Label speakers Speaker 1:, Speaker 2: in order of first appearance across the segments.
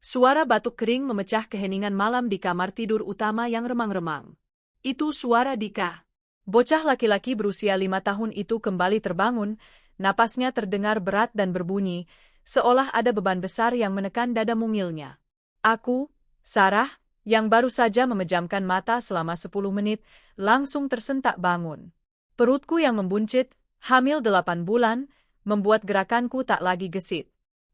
Speaker 1: Suara batuk kering memecah keheningan malam di kamar tidur utama yang remang-remang. Itu suara Dika. Bocah laki-laki berusia 5 tahun itu kembali terbangun, napasnya terdengar berat dan berbunyi, seolah ada beban besar yang menekan dada mungilnya. Aku, Sarah, yang baru saja memejamkan mata selama 10 menit, langsung tersentak bangun. Perutku yang membuncit, hamil 8 bulan, membuat gerakanku tak lagi gesit.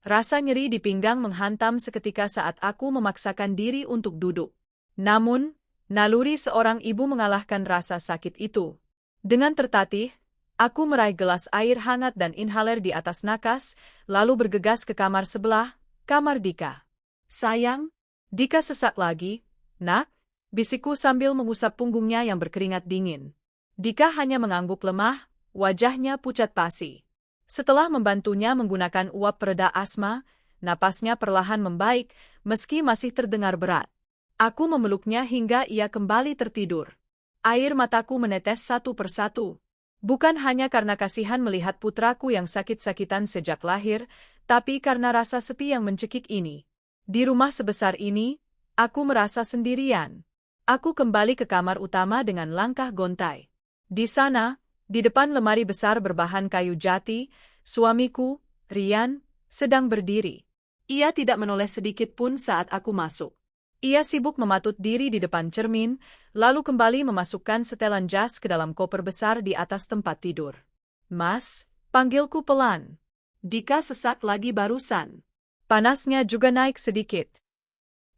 Speaker 1: Rasa nyeri di pinggang menghantam seketika saat aku memaksakan diri untuk duduk. Namun, naluri seorang ibu mengalahkan rasa sakit itu. Dengan tertatih, aku meraih gelas air hangat dan inhaler di atas nakas, lalu bergegas ke kamar sebelah, kamar Dika. Sayang, Dika sesak lagi. Nak, bisikku sambil mengusap punggungnya yang berkeringat dingin. Dika hanya mengangguk lemah, wajahnya pucat pasi. Setelah membantunya menggunakan uap pereda asma, napasnya perlahan membaik, meski masih terdengar berat. Aku memeluknya hingga ia kembali tertidur. Air mataku menetes satu persatu. Bukan hanya karena kasihan melihat putraku yang sakit-sakitan sejak lahir, tapi karena rasa sepi yang mencekik ini. Di rumah sebesar ini, aku merasa sendirian. Aku kembali ke kamar utama dengan langkah gontai. Di sana, di depan lemari besar berbahan kayu jati, suamiku, Rian, sedang berdiri. Ia tidak menoleh sedikit pun saat aku masuk. Ia sibuk mematut diri di depan cermin, lalu kembali memasukkan setelan jas ke dalam koper besar di atas tempat tidur. Mas, panggilku pelan. Dika sesak lagi barusan. Panasnya juga naik sedikit.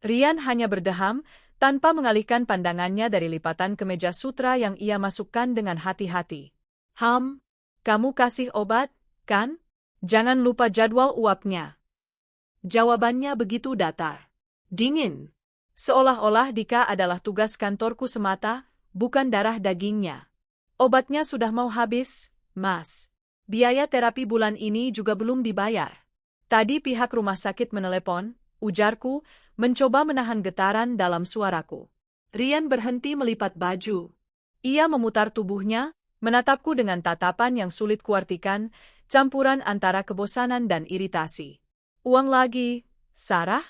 Speaker 1: Rian hanya berdeham, tanpa mengalihkan pandangannya dari lipatan kemeja sutra yang ia masukkan dengan hati-hati. Kamu kasih obat, kan? Jangan lupa jadwal uapnya. Jawabannya begitu datar. Dingin. Seolah-olah Dika adalah tugas kantorku semata, bukan darah dagingnya. Obatnya sudah mau habis, Mas. Biaya terapi bulan ini juga belum dibayar. Tadi pihak rumah sakit menelepon, ujarku, mencoba menahan getaran dalam suaraku. Rian berhenti melipat baju. Ia memutar tubuhnya, menatapku dengan tatapan yang sulit kuartikan, campuran antara kebosanan dan iritasi. Uang lagi, Sarah?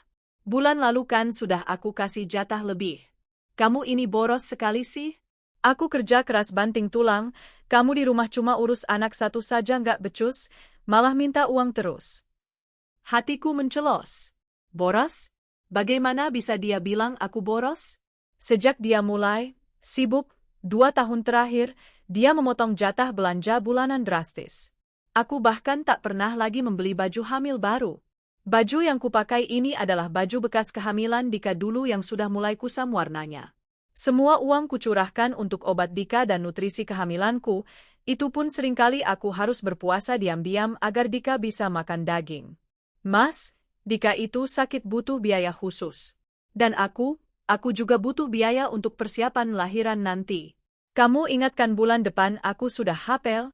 Speaker 1: Bulan lalu kan sudah aku kasih jatah lebih. Kamu ini boros sekali sih. Aku kerja keras banting tulang, kamu di rumah cuma urus anak satu saja nggak becus, malah minta uang terus. Hatiku mencelos. Boros? Bagaimana bisa dia bilang aku boros? Sejak dia mulai sibuk, 2 tahun terakhir, dia memotong jatah belanja bulanan drastis. Aku bahkan tak pernah lagi membeli baju hamil baru. Baju yang kupakai ini adalah baju bekas kehamilan Dika dulu yang sudah mulai kusam warnanya. Semua uang kucurahkan untuk obat Dika dan nutrisi kehamilanku, itu pun seringkali aku harus berpuasa diam-diam agar Dika bisa makan daging. Mas, Dika itu sakit butuh biaya khusus. Dan aku juga butuh biaya untuk persiapan lahiran nanti. Kamu ingatkan bulan depan aku sudah hamil?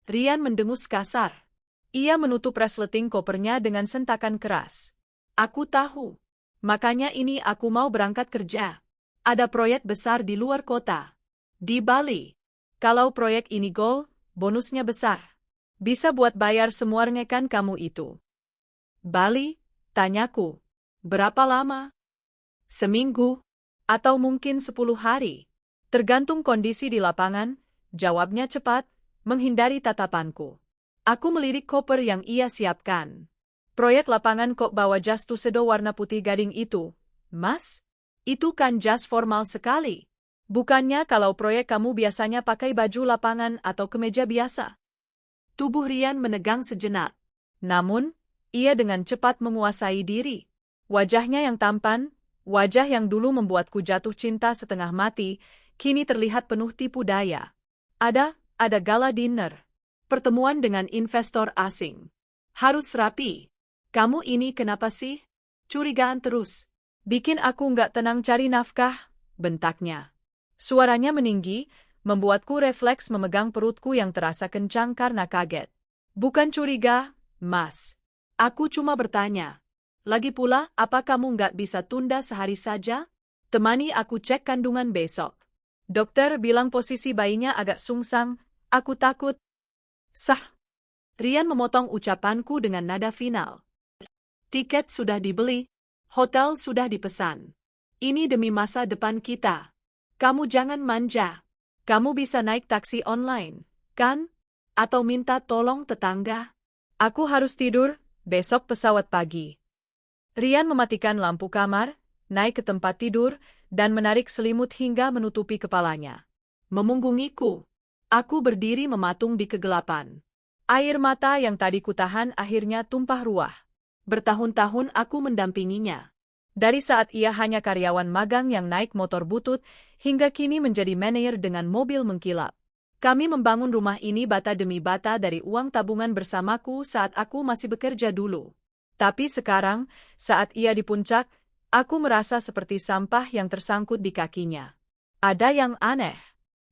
Speaker 1: Rian mendengus kasar. Ia menutup resleting kopernya dengan sentakan keras. Aku tahu. Makanya ini aku mau berangkat kerja. Ada proyek besar di luar kota. Di Bali. Kalau proyek ini goal, bonusnya besar. Bisa buat bayar semua rengekan kamu itu. Bali? Tanyaku. Berapa lama? Seminggu? Atau mungkin 10 hari? Tergantung kondisi di lapangan, jawabnya cepat, menghindari tatapanku. Aku melirik koper yang ia siapkan. Proyek lapangan kok bawa jas tuxedo warna putih gading itu, Mas? Itu kan jas formal sekali. Bukannya kalau proyek kamu biasanya pakai baju lapangan atau kemeja biasa? Tubuh Rian menegang sejenak. Namun, ia dengan cepat menguasai diri. Wajahnya yang tampan, wajah yang dulu membuatku jatuh cinta setengah mati, kini terlihat penuh tipu daya. Ada gala dinner. Pertemuan dengan investor asing. Harus rapi. Kamu ini kenapa sih? Curigaan terus. Bikin aku nggak tenang cari nafkah, bentaknya. Suaranya meninggi, membuatku refleks memegang perutku yang terasa kencang karena kaget. Bukan curiga, Mas. Aku cuma bertanya. Lagi pula, apa kamu nggak bisa tunda sehari saja? Temani aku cek kandungan besok. Dokter bilang posisi bayinya agak sungsang, aku takut. Sah. Rian memotong ucapanku dengan nada final. Tiket sudah dibeli. Hotel sudah dipesan. Ini demi masa depan kita. Kamu jangan manja. Kamu bisa naik taksi online, kan? Atau minta tolong tetangga. Aku harus tidur, besok pesawat pagi. Rian mematikan lampu kamar, naik ke tempat tidur, dan menarik selimut hingga menutupi kepalanya. Memunggungiku. Aku berdiri mematung di kegelapan. Air mata yang tadi kutahan akhirnya tumpah ruah. Bertahun-tahun aku mendampinginya. Dari saat ia hanya karyawan magang yang naik motor butut, hingga kini menjadi manajer dengan mobil mengkilap. Kami membangun rumah ini bata demi bata dari uang tabungan bersamaku saat aku masih bekerja dulu. Tapi sekarang, saat ia di puncak, aku merasa seperti sampah yang tersangkut di kakinya. Ada yang aneh.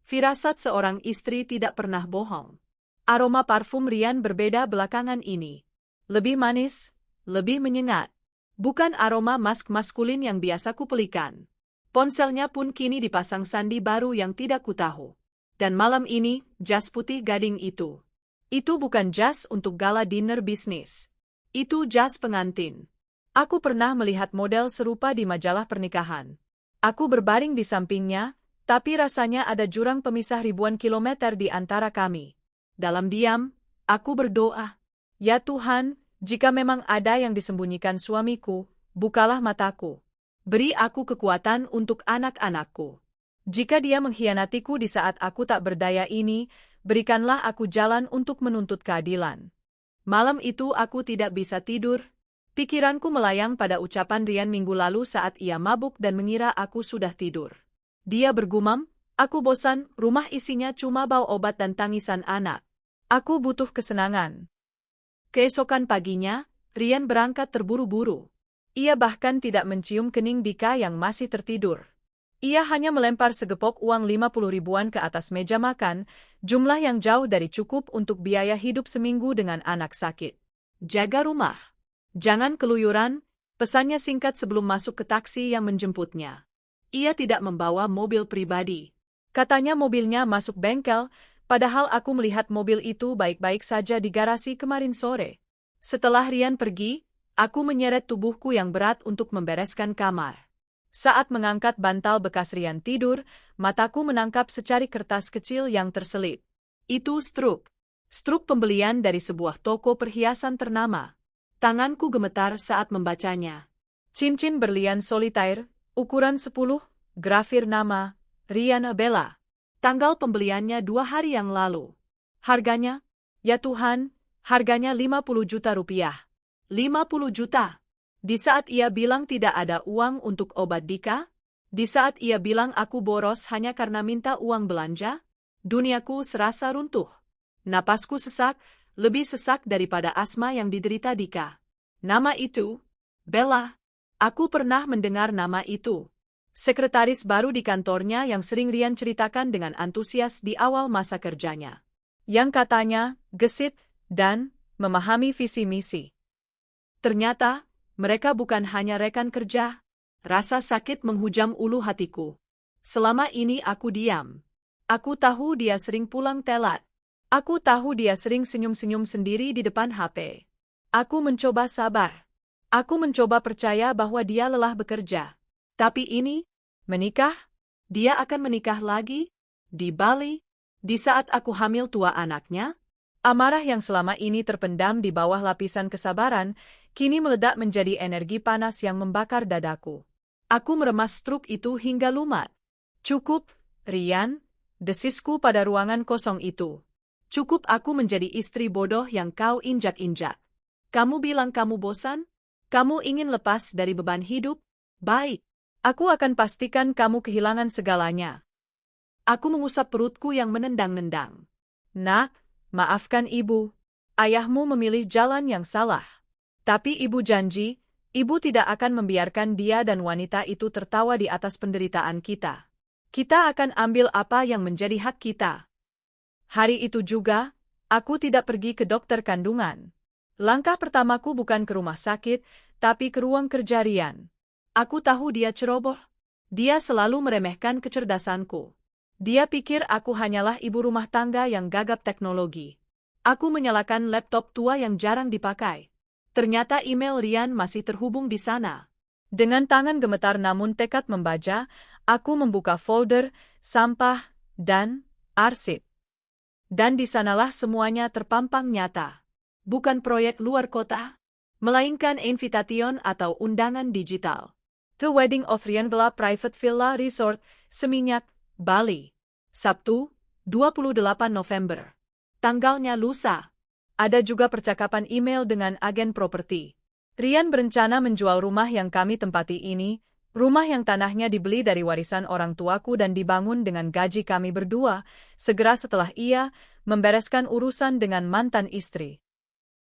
Speaker 1: Firasat seorang istri tidak pernah bohong. Aroma parfum Rian berbeda belakangan ini. Lebih manis, lebih menyengat. Bukan aroma mask maskulin yang biasa kupelikan. Ponselnya pun kini dipasang sandi baru yang tidak kutahu. Dan malam ini, jas putih gading itu. Itu bukan jas untuk gala dinner bisnis. Itu jas pengantin. Aku pernah melihat model serupa di majalah pernikahan. Aku berbaring di sampingnya, tapi rasanya ada jurang pemisah ribuan kilometer di antara kami. Dalam diam, aku berdoa. Ya Tuhan, jika memang ada yang disembunyikan suamiku, bukalah mataku. Beri aku kekuatan untuk anak-anakku. Jika dia mengkhianatiku di saat aku tak berdaya ini, berikanlah aku jalan untuk menuntut keadilan. Malam itu aku tidak bisa tidur. Pikiranku melayang pada ucapan Rian minggu lalu saat ia mabuk dan mengira aku sudah tidur. Dia bergumam, aku bosan, rumah isinya cuma bau obat dan tangisan anak. Aku butuh kesenangan. Keesokan paginya, Rian berangkat terburu-buru. Ia bahkan tidak mencium kening Dika yang masih tertidur. Ia hanya melempar segepok uang 50 ribuan ke atas meja makan, jumlah yang jauh dari cukup untuk biaya hidup seminggu dengan anak sakit. Jaga rumah. Jangan keluyuran, pesannya singkat sebelum masuk ke taksi yang menjemputnya. Ia tidak membawa mobil pribadi. Katanya mobilnya masuk bengkel, padahal aku melihat mobil itu baik-baik saja di garasi kemarin sore. Setelah Rian pergi, aku menyeret tubuhku yang berat untuk membereskan kamar. Saat mengangkat bantal bekas Rian tidur, mataku menangkap secari kertas kecil yang terselip. Itu struk. Struk pembelian dari sebuah toko perhiasan ternama. Tanganku gemetar saat membacanya. Cincin berlian solitaire, ukuran 10, grafir nama, Rian Bella. Tanggal pembeliannya 2 hari yang lalu. Harganya? Ya Tuhan, harganya 50 juta rupiah. 50 juta. Di saat ia bilang tidak ada uang untuk obat Dika? Di saat ia bilang aku boros hanya karena minta uang belanja? Duniaku serasa runtuh. Napasku sesak, lebih sesak daripada asma yang diderita Dika. Nama itu? Bella. Aku pernah mendengar nama itu. Sekretaris baru di kantornya yang sering Rian ceritakan dengan antusias di awal masa kerjanya. Yang katanya, gesit, dan memahami visi misi. Ternyata, mereka bukan hanya rekan kerja. Rasa sakit menghujam ulu hatiku. Selama ini aku diam. Aku tahu dia sering pulang telat. Aku tahu dia sering senyum-senyum sendiri di depan HP. Aku mencoba sabar. Aku mencoba percaya bahwa dia lelah bekerja. Tapi ini, menikah? Dia akan menikah lagi? Di Bali? Di saat aku hamil tua anaknya? Amarah yang selama ini terpendam di bawah lapisan kesabaran, kini meledak menjadi energi panas yang membakar dadaku. Aku meremas struk itu hingga lumat. Cukup, Rian, desisku pada ruangan kosong itu. Cukup aku menjadi istri bodoh yang kau injak-injak. Kamu bilang kamu bosan? Kamu ingin lepas dari beban hidup? Baik. Aku akan pastikan kamu kehilangan segalanya. Aku mengusap perutku yang menendang-nendang. Nak, maafkan ibu. Ayahmu memilih jalan yang salah. Tapi ibu janji, ibu tidak akan membiarkan dia dan wanita itu tertawa di atas penderitaan kita. Kita akan ambil apa yang menjadi hak kita. Hari itu juga, aku tidak pergi ke dokter kandungan. Langkah pertamaku bukan ke rumah sakit, tapi ke ruang kerja Rian. Aku tahu dia ceroboh. Dia selalu meremehkan kecerdasanku. Dia pikir aku hanyalah ibu rumah tangga yang gagap teknologi. Aku menyalakan laptop tua yang jarang dipakai. Ternyata email Rian masih terhubung di sana. Dengan tangan gemetar namun tekad membaca, aku membuka folder, sampah, dan arsip. Dan di sanalah semuanya terpampang nyata. Bukan proyek luar kota, melainkan invitation atau undangan digital. The Wedding of Rian Villa Private Villa Resort, Seminyak, Bali. Sabtu, 28 November. Tanggalnya lusa. Ada juga percakapan email dengan agen properti. Rian berencana menjual rumah yang kami tempati ini, rumah yang tanahnya dibeli dari warisan orang tuaku dan dibangun dengan gaji kami berdua, segera setelah ia membereskan urusan dengan mantan istri.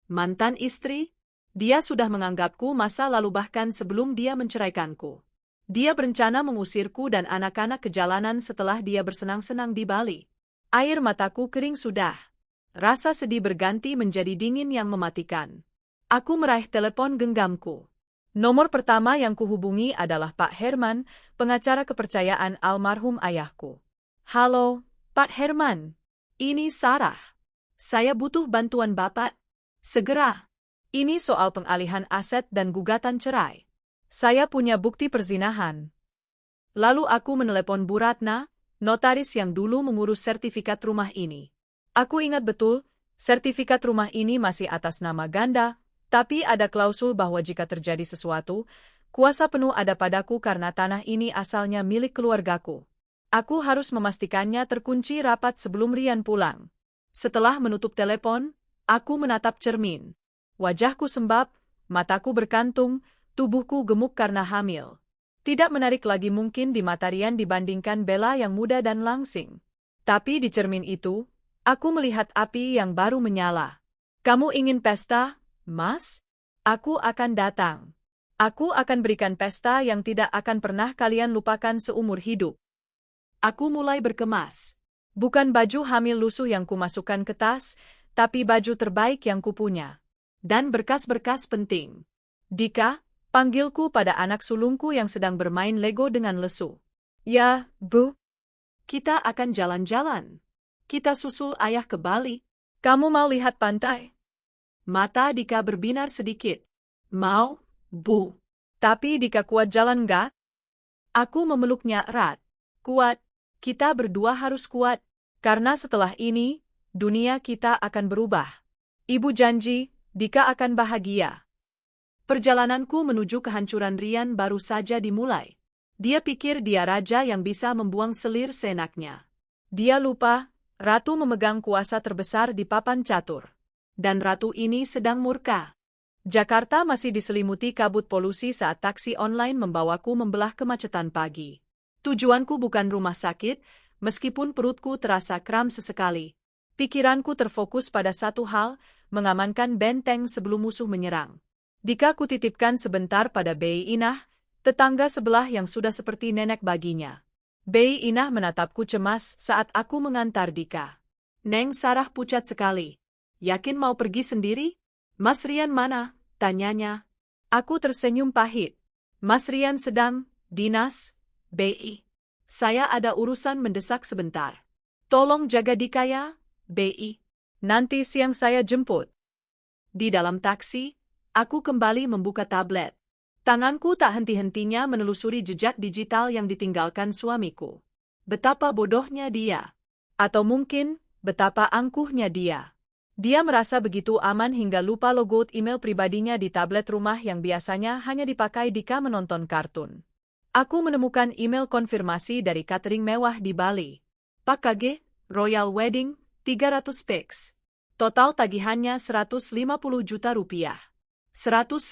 Speaker 1: Mantan istri? Dia sudah menganggapku masa lalu bahkan sebelum dia menceraikanku. Dia berencana mengusirku dan anak-anak ke jalanan setelah dia bersenang-senang di Bali. Air mataku kering sudah. Rasa sedih berganti menjadi dingin yang mematikan. Aku meraih telepon genggamku. Nomor pertama yang kuhubungi adalah Pak Herman, pengacara kepercayaan almarhum ayahku. Halo, Pak Herman. Ini Sarah. Saya butuh bantuan Bapak. Segera. Ini soal pengalihan aset dan gugatan cerai. Saya punya bukti perzinahan. Lalu aku menelepon Bu Ratna, notaris yang dulu mengurus sertifikat rumah ini. Aku ingat betul, sertifikat rumah ini masih atas nama ganda, tapi ada klausul bahwa jika terjadi sesuatu, kuasa penuh ada padaku karena tanah ini asalnya milik keluargaku. Aku harus memastikannya terkunci rapat sebelum Rian pulang. Setelah menutup telepon, aku menatap cermin. Wajahku sembab, mataku berkantung, tubuhku gemuk karena hamil. Tidak menarik lagi mungkin di mata Rian dibandingkan Bella yang muda dan langsing. Tapi di cermin itu, aku melihat api yang baru menyala. Kamu ingin pesta, Mas? Aku akan datang. Aku akan berikan pesta yang tidak akan pernah kalian lupakan seumur hidup. Aku mulai berkemas. Bukan baju hamil lusuh yang kumasukkan ke tas, tapi baju terbaik yang kupunya. Dan berkas-berkas penting. Dika, panggilku pada anak sulungku yang sedang bermain Lego dengan lesu. Ya, Bu. Kita akan jalan-jalan. Kita susul ayah ke Bali. Kamu mau lihat pantai? Mata Dika berbinar sedikit. Mau, Bu. Tapi Dika kuat jalan nggak? Aku memeluknya erat. Kuat. Kita berdua harus kuat. Karena setelah ini, dunia kita akan berubah. Ibu janji, Dika akan bahagia. Perjalananku menuju kehancuran Rian baru saja dimulai. Dia pikir dia raja yang bisa membuang selir seenaknya. Dia lupa, ratu memegang kuasa terbesar di papan catur. Dan ratu ini sedang murka. Jakarta masih diselimuti kabut polusi saat taksi online membawaku membelah kemacetan pagi. Tujuanku bukan rumah sakit, meskipun perutku terasa kram sesekali. Pikiranku terfokus pada satu hal, mengamankan benteng sebelum musuh menyerang. Dika kutitipkan sebentar pada Bei Inah, tetangga sebelah yang sudah seperti nenek baginya. Bei Inah menatapku cemas saat aku mengantar Dika. Neng Sarah pucat sekali. Yakin mau pergi sendiri? Mas Rian mana? Tanyanya. Aku tersenyum pahit. Mas Rian sedang dinas, Bei. Saya ada urusan mendesak sebentar. Tolong jaga Dika ya, Bei. Nanti siang saya jemput. Di dalam taksi, aku kembali membuka tablet. Tanganku tak henti-hentinya menelusuri jejak digital yang ditinggalkan suamiku. Betapa bodohnya dia. Atau mungkin, betapa angkuhnya dia. Dia merasa begitu aman hingga lupa logo email pribadinya di tablet rumah yang biasanya hanya dipakai Dika menonton kartun. Aku menemukan email konfirmasi dari catering mewah di Bali. Pak KG, Royal Wedding, 300 pics. Total tagihannya 150 juta rupiah. 150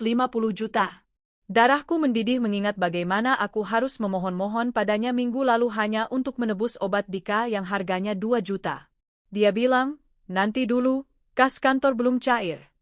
Speaker 1: juta. Darahku mendidih mengingat bagaimana aku harus memohon-mohon padanya minggu lalu hanya untuk menebus obat Dika yang harganya 2 juta. Dia bilang, nanti dulu, kas kantor belum cair.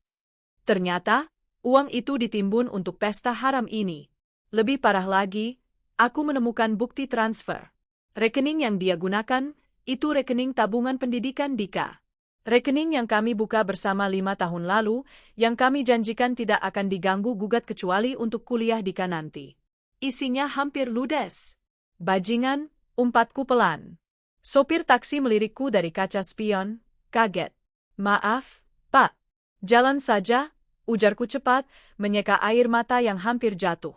Speaker 1: Ternyata, uang itu ditimbun untuk pesta haram ini. Lebih parah lagi, aku menemukan bukti transfer. Rekening yang dia gunakan, itu rekening tabungan pendidikan Dika. Rekening yang kami buka bersama 5 tahun lalu, yang kami janjikan tidak akan diganggu gugat kecuali untuk kuliah Dika nanti. Isinya hampir ludes. Bajingan, umpatku pelan. Sopir taksi melirikku dari kaca spion, kaget. Maaf, Pak. Jalan saja, ujarku cepat, menyeka air mata yang hampir jatuh.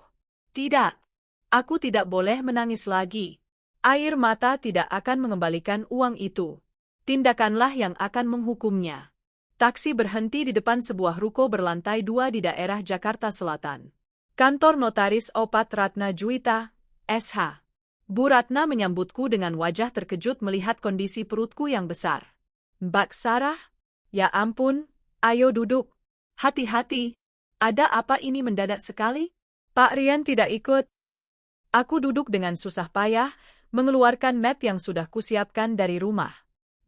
Speaker 1: Tidak. Aku tidak boleh menangis lagi. Air mata tidak akan mengembalikan uang itu. Tindakanlah yang akan menghukumnya. Taksi berhenti di depan sebuah ruko berlantai 2 di daerah Jakarta Selatan. Kantor Notaris Opat Ratna Juwita, SH. Bu Ratna menyambutku dengan wajah terkejut melihat kondisi perutku yang besar. Mbak Sarah? Ya ampun, ayo duduk. Hati-hati. Ada apa ini mendadak sekali? Pak Rian tidak ikut. Aku duduk dengan susah payah, mengeluarkan map yang sudah kusiapkan dari rumah.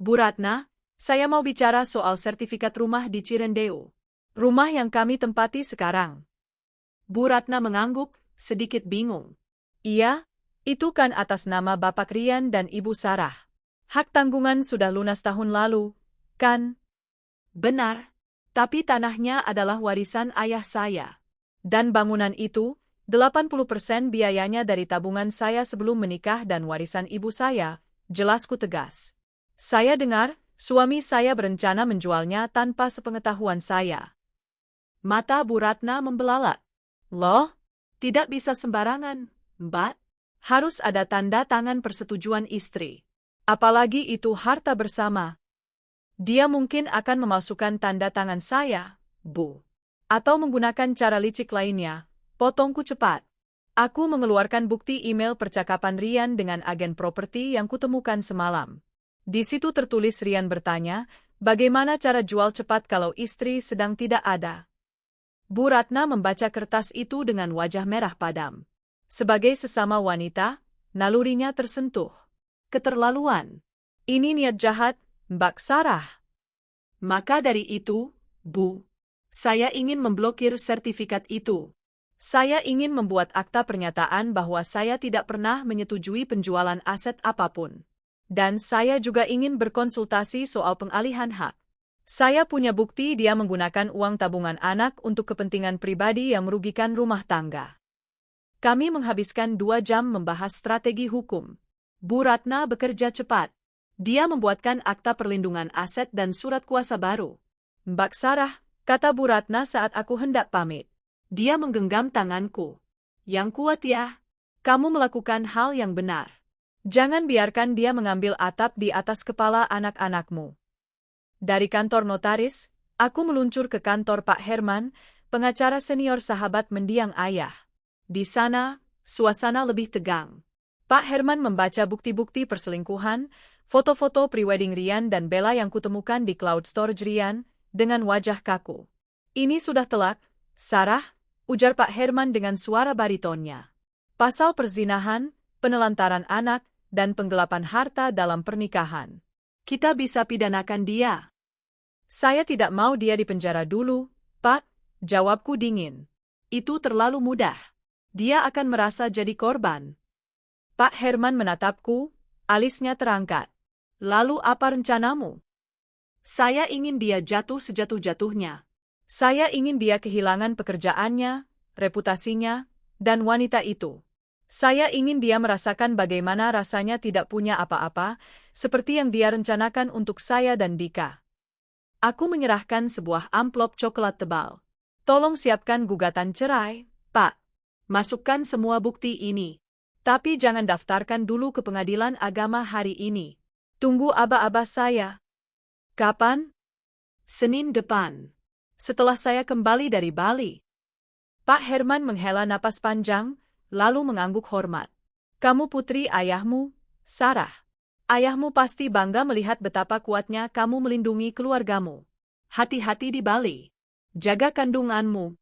Speaker 1: Bu Ratna, saya mau bicara soal sertifikat rumah di Cirendeu. Rumah yang kami tempati sekarang. Bu Ratna mengangguk, sedikit bingung. Iya, itu kan atas nama Bapak Rian dan Ibu Sarah. Hak tanggungan sudah lunas tahun lalu, kan? Benar, tapi tanahnya adalah warisan ayah saya. Dan bangunan itu, 80% biayanya dari tabungan saya sebelum menikah dan warisan ibu saya, jelasku tegas. Saya dengar, suami saya berencana menjualnya tanpa sepengetahuan saya. Mata Bu Ratna membelalak. Loh, tidak bisa sembarangan, Mbak. Harus ada tanda tangan persetujuan istri. Apalagi itu harta bersama. Dia mungkin akan memalsukan tanda tangan saya, Bu. Atau menggunakan cara licik lainnya, potongku cepat. Aku mengeluarkan bukti email percakapan Rian dengan agen properti yang kutemukan semalam. Di situ tertulis Rian bertanya, bagaimana cara jual cepat kalau istri sedang tidak ada. Bu Ratna membaca kertas itu dengan wajah merah padam. Sebagai sesama wanita, nalurinya tersentuh. Keterlaluan. Ini niat jahat, Mbak Sarah. Maka dari itu, Bu, saya ingin memblokir sertifikat itu. Saya ingin membuat akta pernyataan bahwa saya tidak pernah menyetujui penjualan aset apapun. Dan saya juga ingin berkonsultasi soal pengalihan hak. Saya punya bukti dia menggunakan uang tabungan anak untuk kepentingan pribadi yang merugikan rumah tangga. Kami menghabiskan 2 jam membahas strategi hukum. Bu Ratna bekerja cepat. Dia membuatkan akta perlindungan aset dan surat kuasa baru. Mbak Sarah, kata Bu Ratna saat aku hendak pamit. Dia menggenggam tanganku. Yang kuat ya. Kamu melakukan hal yang benar. Jangan biarkan dia mengambil atap di atas kepala anak-anakmu. Dari kantor notaris, aku meluncur ke kantor Pak Herman, pengacara senior sahabat mendiang ayah. Di sana, suasana lebih tegang. Pak Herman membaca bukti-bukti perselingkuhan, foto-foto prewedding Rian dan Bella yang kutemukan di cloud storage Rian, dengan wajah kaku. Ini sudah telak, Sarah, ujar Pak Herman dengan suara baritonnya. Pasal perzinahan, penelantaran anak, dan penggelapan harta dalam pernikahan. Kita bisa pidanakan dia. Saya tidak mau dia dipenjara dulu, Pak, jawabku dingin. Itu terlalu mudah. Dia akan merasa jadi korban. Pak Herman menatapku, alisnya terangkat. Lalu apa rencanamu? Saya ingin dia jatuh sejatuh-jatuhnya. Saya ingin dia kehilangan pekerjaannya, reputasinya, dan wanita itu. Saya ingin dia merasakan bagaimana rasanya tidak punya apa-apa, seperti yang dia rencanakan untuk saya dan Dika. Aku menyerahkan sebuah amplop coklat tebal. Tolong siapkan gugatan cerai, Pak. Masukkan semua bukti ini. Tapi jangan daftarkan dulu ke pengadilan agama hari ini. Tunggu aba-aba saya. Kapan? Senin depan. Setelah saya kembali dari Bali. Pak Herman menghela napas panjang, lalu mengangguk hormat. Kamu putri ayahmu, Sarah. Ayahmu pasti bangga melihat betapa kuatnya kamu melindungi keluargamu. Hati-hati di Bali. Jaga kandunganmu.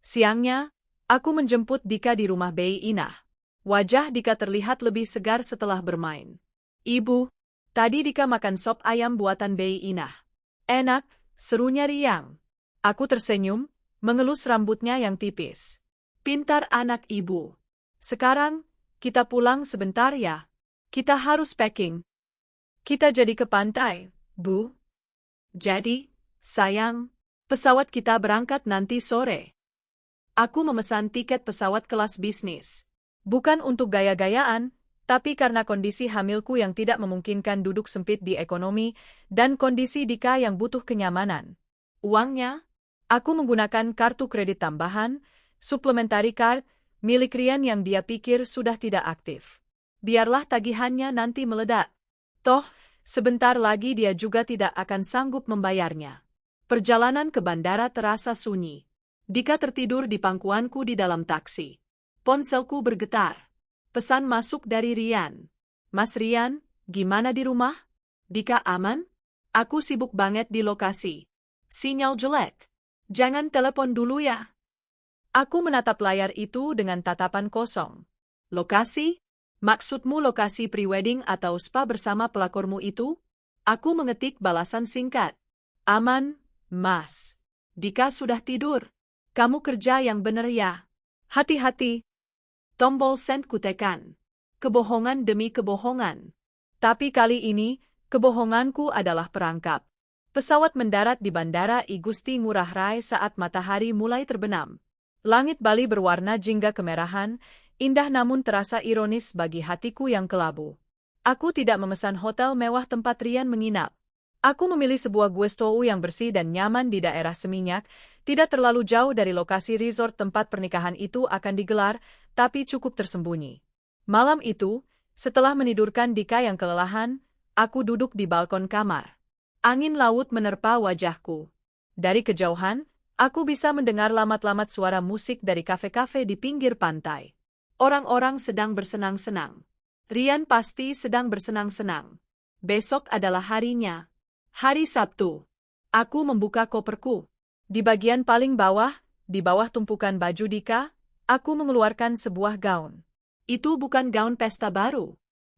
Speaker 1: Siangnya, aku menjemput Dika di rumah Bei Inah. Wajah Dika terlihat lebih segar setelah bermain. Ibu, tadi Dika makan sop ayam buatan Bei Inah. Enak, serunya riang. Aku tersenyum, mengelus rambutnya yang tipis. Pintar anak ibu. Sekarang, kita pulang sebentar ya. Kita harus packing. Kita jadi ke pantai, Bu. Jadi, sayang, pesawat kita berangkat nanti sore. Aku memesan tiket pesawat kelas bisnis. Bukan untuk gaya-gayaan, tapi karena kondisi hamilku yang tidak memungkinkan duduk sempit di ekonomi dan kondisi Dika yang butuh kenyamanan. Uangnya, aku menggunakan kartu kredit tambahan, supplementary card, milik Rian yang dia pikir sudah tidak aktif. Biarlah tagihannya nanti meledak. Toh, sebentar lagi dia juga tidak akan sanggup membayarnya. Perjalanan ke bandara terasa sunyi. Dika tertidur di pangkuanku di dalam taksi. Ponselku bergetar. Pesan masuk dari Rian. Mas Rian, gimana di rumah? Dika aman? Aku sibuk banget di lokasi. Sinyal jelek. Jangan telepon dulu ya. Aku menatap layar itu dengan tatapan kosong. Lokasi? Maksudmu lokasi prewedding atau spa bersama pelakormu itu? Aku mengetik balasan singkat. Aman, Mas. Dika sudah tidur. Kamu kerja yang bener ya. Hati-hati. Tombol send kutekan. Kebohongan demi kebohongan. Tapi kali ini, kebohonganku adalah perangkap. Pesawat mendarat di Bandara I Gusti Ngurah Rai saat matahari mulai terbenam. Langit Bali berwarna jingga kemerahan, indah namun terasa ironis bagi hatiku yang kelabu. Aku tidak memesan hotel mewah tempat Rian menginap. Aku memilih sebuah guest house yang bersih dan nyaman di daerah Seminyak, tidak terlalu jauh dari lokasi resort tempat pernikahan itu akan digelar, tapi cukup tersembunyi. Malam itu, setelah menidurkan Dika yang kelelahan, aku duduk di balkon kamar. Angin laut menerpa wajahku. Dari kejauhan, aku bisa mendengar lamat-lamat suara musik dari kafe-kafe di pinggir pantai. Orang-orang sedang bersenang-senang. Rian pasti sedang bersenang-senang. Besok adalah harinya. Hari Sabtu. Aku membuka koperku. Di bagian paling bawah, di bawah tumpukan baju Dika, aku mengeluarkan sebuah gaun. Itu bukan gaun pesta baru.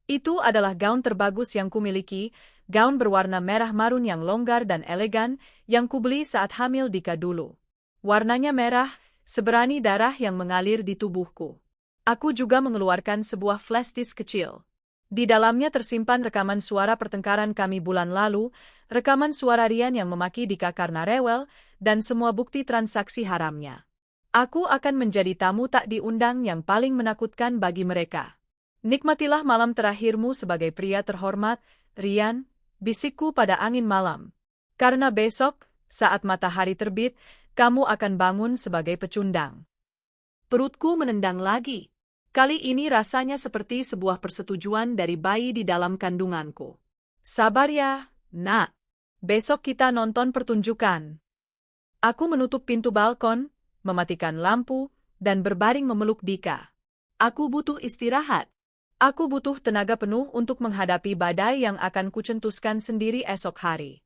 Speaker 1: Itu adalah gaun terbagus yang kumiliki, gaun berwarna merah marun yang longgar dan elegan, yang kubeli saat hamil Dika dulu. Warnanya merah, seberani darah yang mengalir di tubuhku. Aku juga mengeluarkan sebuah flash disk kecil. Di dalamnya tersimpan rekaman suara pertengkaran kami bulan lalu, rekaman suara Rian yang memaki Dika karena rewel, dan semua bukti transaksi haramnya. Aku akan menjadi tamu tak diundang yang paling menakutkan bagi mereka. Nikmatilah malam terakhirmu sebagai pria terhormat, Rian, bisikku pada angin malam. Karena besok, saat matahari terbit, kamu akan bangun sebagai pecundang. Perutku menendang lagi. Kali ini rasanya seperti sebuah persetujuan dari bayi di dalam kandunganku. Sabar ya, nak. Besok kita nonton pertunjukan. Aku menutup pintu balkon, mematikan lampu, dan berbaring memeluk Dika. Aku butuh istirahat. Aku butuh tenaga penuh untuk menghadapi badai yang akan kucentuskan sendiri esok hari.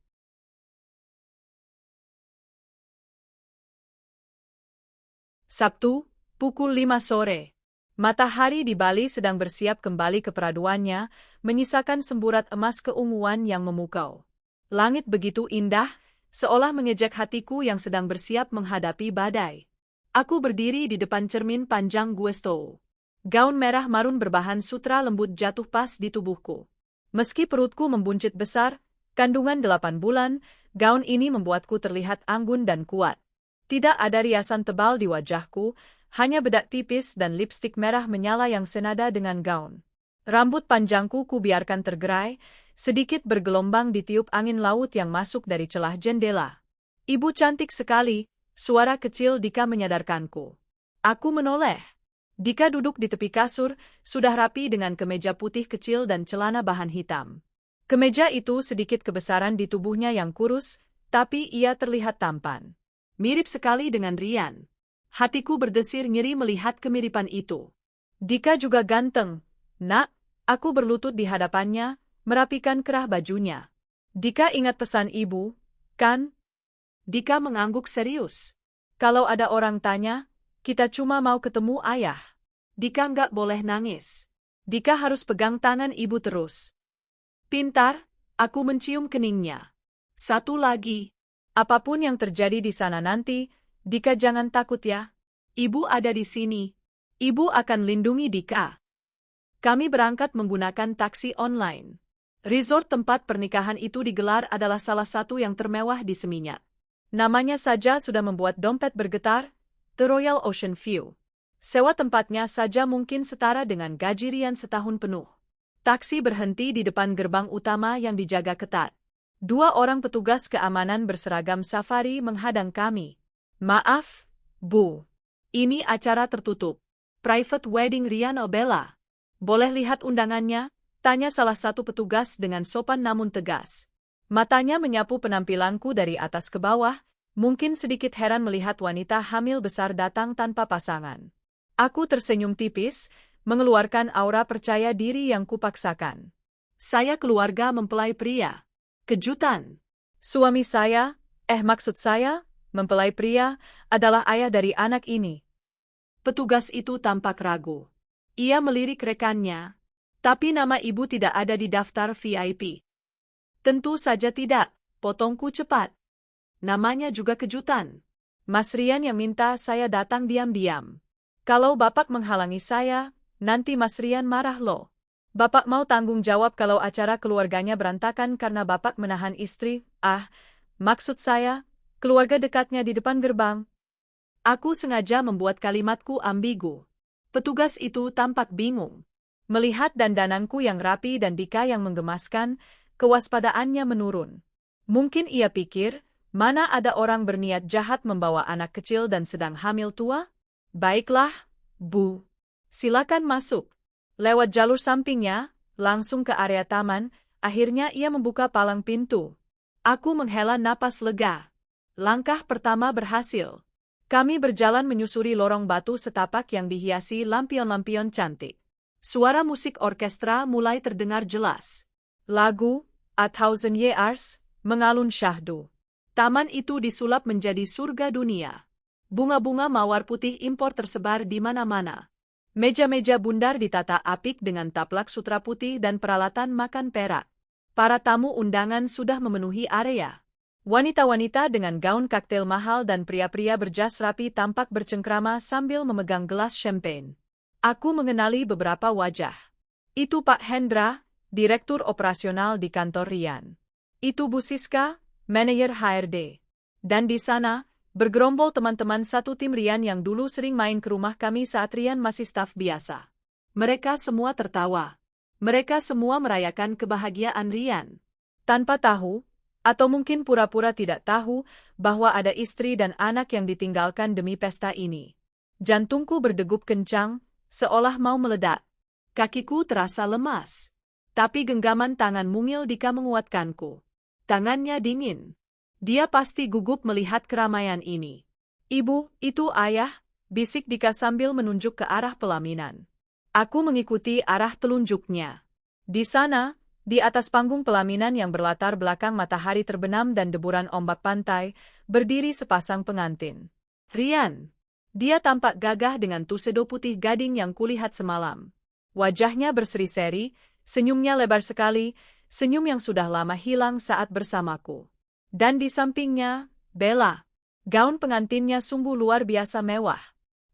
Speaker 1: Sabtu, pukul 5 sore. Matahari di Bali sedang bersiap kembali ke peraduannya, menyisakan semburat emas keunguan yang memukau. Langit begitu indah, seolah mengejek hatiku yang sedang bersiap menghadapi badai. Aku berdiri di depan cermin panjang guesto. Gaun merah marun berbahan sutra lembut jatuh pas di tubuhku. Meski perutku membuncit besar, kandungan 8 bulan, gaun ini membuatku terlihat anggun dan kuat. Tidak ada riasan tebal di wajahku, hanya bedak tipis dan lipstik merah menyala yang senada dengan gaun. Rambut panjangku kubiarkan tergerai, sedikit bergelombang ditiup angin laut yang masuk dari celah jendela. Ibu cantik sekali, suara kecil Dika menyadarkanku. Aku menoleh. Dika duduk di tepi kasur, sudah rapi dengan kemeja putih kecil dan celana bahan hitam. Kemeja itu sedikit kebesaran di tubuhnya yang kurus, tapi ia terlihat tampan. Mirip sekali dengan Rian. Hatiku berdesir ngeri melihat kemiripan itu. Dika juga ganteng. Nak, aku berlutut di hadapannya, merapikan kerah bajunya. Dika ingat pesan ibu, kan? Dika mengangguk serius. Kalau ada orang tanya, kita cuma mau ketemu ayah. Dika nggak boleh nangis. Dika harus pegang tangan ibu terus. Pintar, aku mencium keningnya. Satu lagi. Apapun yang terjadi di sana nanti, Dika jangan takut ya. Ibu ada di sini. Ibu akan lindungi Dika. Kami berangkat menggunakan taksi online. Resort tempat pernikahan itu digelar adalah salah satu yang termewah di Seminyak. Namanya saja sudah membuat dompet bergetar, The Royal Ocean View. Sewa tempatnya saja mungkin setara dengan gaji Rian setahun penuh. Taksi berhenti di depan gerbang utama yang dijaga ketat. 2 orang petugas keamanan berseragam safari menghadang kami. Maaf, Bu. Ini acara tertutup. Private Wedding Rian Bella. Boleh lihat undangannya? Tanya salah satu petugas dengan sopan namun tegas. Matanya menyapu penampilanku dari atas ke bawah, mungkin sedikit heran melihat wanita hamil besar datang tanpa pasangan. Aku tersenyum tipis, mengeluarkan aura percaya diri yang kupaksakan. Saya keluarga mempelai pria. Kejutan. Suami saya, maksud saya, mempelai pria, adalah ayah dari anak ini. Petugas itu tampak ragu. Ia melirik rekannya. Tapi nama ibu tidak ada di daftar VIP. Tentu saja tidak, potongku cepat. Namanya juga kejutan. Mas Rian yang minta saya datang diam-diam. Kalau Bapak menghalangi saya, nanti Mas Rian marah loh. Bapak mau tanggung jawab kalau acara keluarganya berantakan karena Bapak menahan istri, maksud saya, keluarga dekatnya di depan gerbang. Aku sengaja membuat kalimatku ambigu. Petugas itu tampak bingung. Melihat dandananku yang rapi dan Dika yang menggemaskan, kewaspadaannya menurun. Mungkin ia pikir, mana ada orang berniat jahat membawa anak kecil dan sedang hamil tua? Baiklah, Bu. Silakan masuk. Lewat jalur sampingnya, langsung ke area taman, akhirnya ia membuka palang pintu. Aku menghela napas lega. Langkah pertama berhasil. Kami berjalan menyusuri lorong batu setapak yang dihiasi lampion-lampion cantik. Suara musik orkestra mulai terdengar jelas. Lagu, A Thousand Years, mengalun syahdu. Taman itu disulap menjadi surga dunia. Bunga-bunga mawar putih impor tersebar di mana-mana. Meja-meja bundar ditata apik dengan taplak sutra putih dan peralatan makan perak. Para tamu undangan sudah memenuhi area. Wanita-wanita dengan gaun kaktel mahal dan pria-pria berjas rapi tampak bercengkrama sambil memegang gelas champagne. Aku mengenali beberapa wajah. Itu Pak Hendra, Direktur Operasional di kantor Rian. Itu Bu Siska, Manajer HRD. Dan di sana, bergerombol teman-teman satu tim Rian yang dulu sering main ke rumah kami saat Rian masih staf biasa. Mereka semua tertawa. Mereka semua merayakan kebahagiaan Rian. Tanpa tahu, atau mungkin pura-pura tidak tahu, bahwa ada istri dan anak yang ditinggalkan demi pesta ini. Jantungku berdegup kencang, seolah mau meledak. Kakiku terasa lemas. Tapi genggaman tangan mungil Dika menguatkanku. Tangannya dingin. Dia pasti gugup melihat keramaian ini. Ibu, itu ayah, bisik Dika sambil menunjuk ke arah pelaminan. Aku mengikuti arah telunjuknya. Di sana, di atas panggung pelaminan yang berlatar belakang matahari terbenam dan deburan ombak pantai, berdiri sepasang pengantin. Rian. Dia tampak gagah dengan tuxedo putih gading yang kulihat semalam. Wajahnya berseri-seri, senyumnya lebar sekali, senyum yang sudah lama hilang saat bersamaku. Dan di sampingnya, Bella. Gaun pengantinnya sungguh luar biasa mewah.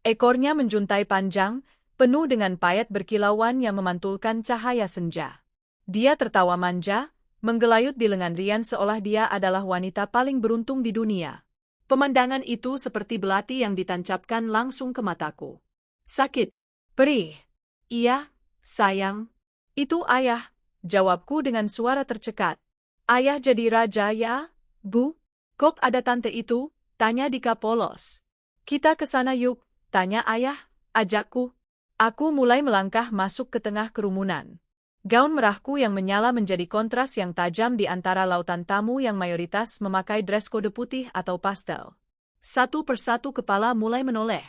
Speaker 1: Ekornya menjuntai panjang, penuh dengan payet berkilauan yang memantulkan cahaya senja. Dia tertawa manja, menggelayut di lengan Rian seolah dia adalah wanita paling beruntung di dunia. Pemandangan itu seperti belati yang ditancapkan langsung ke mataku. Sakit. Perih. Iya, sayang. Itu ayah, jawabku dengan suara tercekat. Ayah jadi raja ya, Bu? Kok ada tante itu? Tanya Dika polos. Kita ke sana yuk, tanya ayah, ajakku. Aku mulai melangkah masuk ke tengah kerumunan. Gaun merahku yang menyala menjadi kontras yang tajam di antara lautan tamu yang mayoritas memakai dress kode putih atau pastel. Satu persatu kepala mulai menoleh.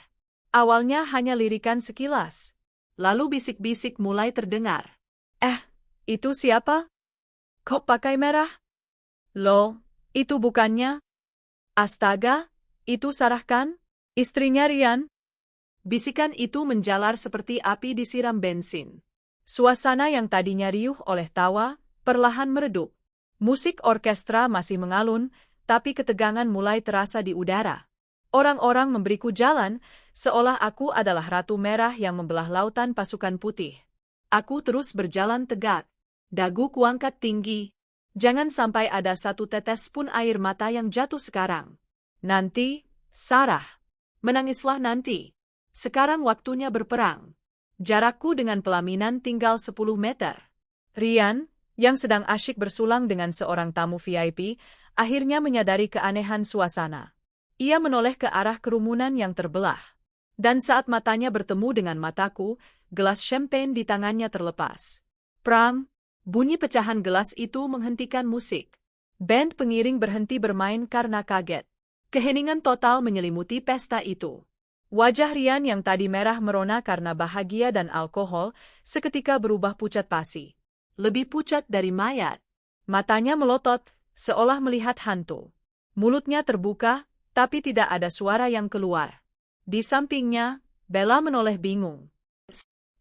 Speaker 1: Awalnya hanya lirikan sekilas. Lalu bisik-bisik mulai terdengar. Itu siapa? Kok pakai merah? Loh, itu bukannya? Astaga, itu Sarah kan? Istrinya Rian? Bisikan itu menjalar seperti api disiram bensin. Suasana yang tadinya riuh oleh tawa, perlahan meredup. Musik orkestra masih mengalun, tapi ketegangan mulai terasa di udara. Orang-orang memberiku jalan, seolah aku adalah ratu merah yang membelah lautan pasukan putih. Aku terus berjalan tegak. Dagu kuangkat tinggi. Jangan sampai ada satu tetes pun air mata yang jatuh sekarang. Nanti, Sarah. Menangislah nanti. Sekarang waktunya berperang. Jarakku dengan pelaminan tinggal 10 meter. Rian, yang sedang asyik bersulang dengan seorang tamu VIP, akhirnya menyadari keanehan suasana. Ia menoleh ke arah kerumunan yang terbelah. Dan saat matanya bertemu dengan mataku, gelas champagne di tangannya terlepas. Prang! Bunyi pecahan gelas itu menghentikan musik. Band pengiring berhenti bermain karena kaget. Keheningan total menyelimuti pesta itu. Wajah Rian yang tadi merah merona karena bahagia dan alkohol, seketika berubah pucat pasi. Lebih pucat dari mayat. Matanya melotot, seolah melihat hantu. Mulutnya terbuka, tapi tidak ada suara yang keluar. Di sampingnya, Bella menoleh bingung.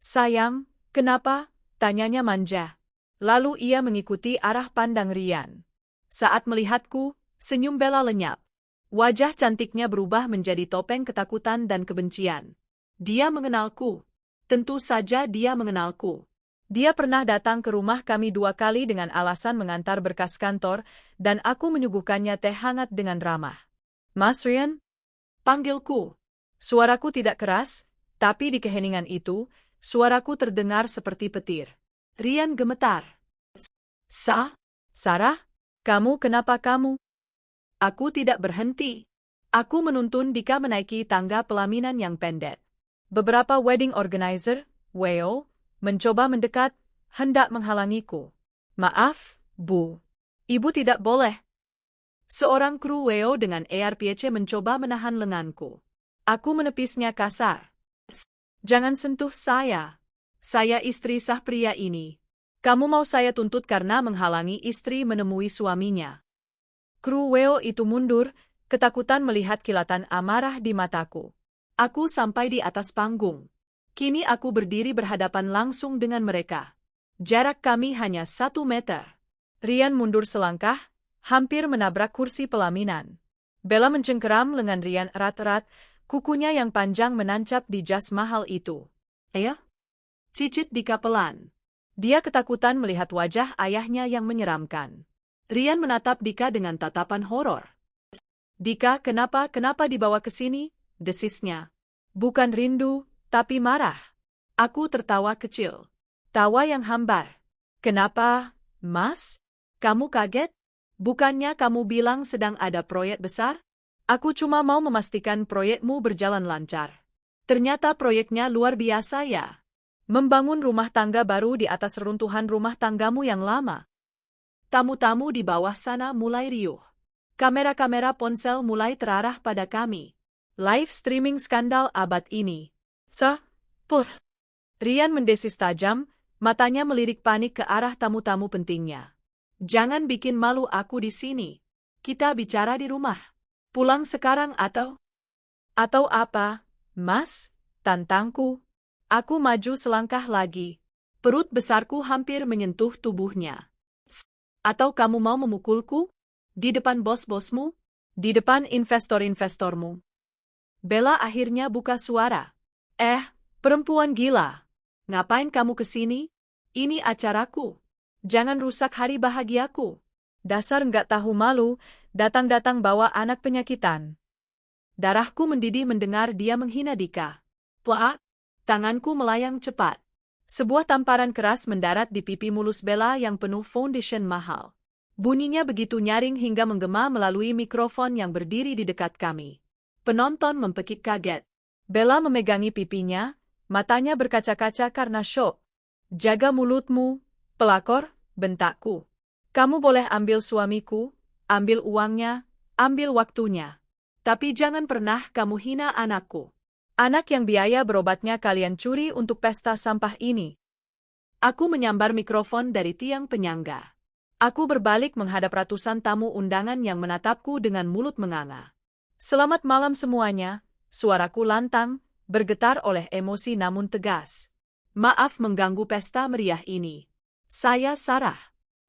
Speaker 1: "Sayang, kenapa?" tanyanya manja. Lalu ia mengikuti arah pandang Rian. Saat melihatku, senyum Bella lenyap. Wajah cantiknya berubah menjadi topeng ketakutan dan kebencian. Dia mengenalku. Tentu saja dia mengenalku. Dia pernah datang ke rumah kami 2 kali dengan alasan mengantar berkas kantor, dan aku menyuguhkannya teh hangat dengan ramah. "Mas Rian?" panggilku. Suaraku tidak keras, tapi di keheningan itu, suaraku terdengar seperti petir. Rian gemetar. Sarah? Kamu kenapa kamu?" Aku tidak berhenti. Aku menuntun Dika menaiki tangga pelaminan yang pendek. Beberapa wedding organizer, WO, mencoba mendekat, hendak menghalangiku. "Maaf, Bu. Ibu tidak boleh." Seorang kru WO dengan ARPC mencoba menahan lenganku. Aku menepisnya kasar. "Jangan sentuh saya. Saya istri sah pria ini. Kamu mau saya tuntut karena menghalangi istri menemui suaminya?" Kru WO itu mundur, ketakutan melihat kilatan amarah di mataku. Aku sampai di atas panggung. Kini aku berdiri berhadapan langsung dengan mereka. Jarak kami hanya 1 meter. Rian mundur selangkah, hampir menabrak kursi pelaminan. Bella mencengkeram lengan Rian erat-erat, kukunya yang panjang menancap di jas mahal itu. "Ayah?" cicit Dika pelan. Dia ketakutan melihat wajah ayahnya yang menyeramkan. Rian menatap Dika dengan tatapan horor. "Dika, kenapa dibawa ke sini?" desisnya. Bukan rindu, tapi marah. Aku tertawa kecil. Tawa yang hambar. "Kenapa, Mas? Kamu kaget? Bukannya kamu bilang sedang ada proyek besar? Aku cuma mau memastikan proyekmu berjalan lancar. Ternyata proyeknya luar biasa ya. Membangun rumah tangga baru di atas reruntuhan rumah tanggamu yang lama." Tamu-tamu di bawah sana mulai riuh. Kamera-kamera ponsel mulai terarah pada kami. Live streaming skandal abad ini. Rian mendesis tajam, matanya melirik panik ke arah tamu-tamu pentingnya. "Jangan bikin malu aku di sini. Kita bicara di rumah. Pulang sekarang atau apa, Mas?" tantangku. Aku maju selangkah lagi. Perut besarku hampir menyentuh tubuhnya. "Atau kamu mau memukulku? Di depan bos-bosmu? Di depan investor-investormu?" Bella akhirnya buka suara. Perempuan gila. Ngapain kamu kesini? Ini acaraku. Jangan rusak hari bahagiaku. Dasar nggak tahu malu, datang-datang bawa anak penyakitan." Darahku mendidih mendengar dia menghina Dika. Plak! Tanganku melayang cepat. Sebuah tamparan keras mendarat di pipi mulus Bella yang penuh foundation mahal. Bunyinya begitu nyaring hingga menggema melalui mikrofon yang berdiri di dekat kami. Penonton mempekik kaget. Bella memegangi pipinya, matanya berkaca-kaca karena syok. "Jaga mulutmu, pelakor," bentakku. "Kamu boleh ambil suamiku, ambil uangnya, ambil waktunya. Tapi jangan pernah kamu hina anakku. Anak yang biaya berobatnya kalian curi untuk pesta sampah ini." Aku menyambar mikrofon dari tiang penyangga. Aku berbalik menghadap ratusan tamu undangan yang menatapku dengan mulut menganga. "Selamat malam semuanya," suaraku lantang, bergetar oleh emosi namun tegas. "Maaf mengganggu pesta meriah ini. Saya Sarah.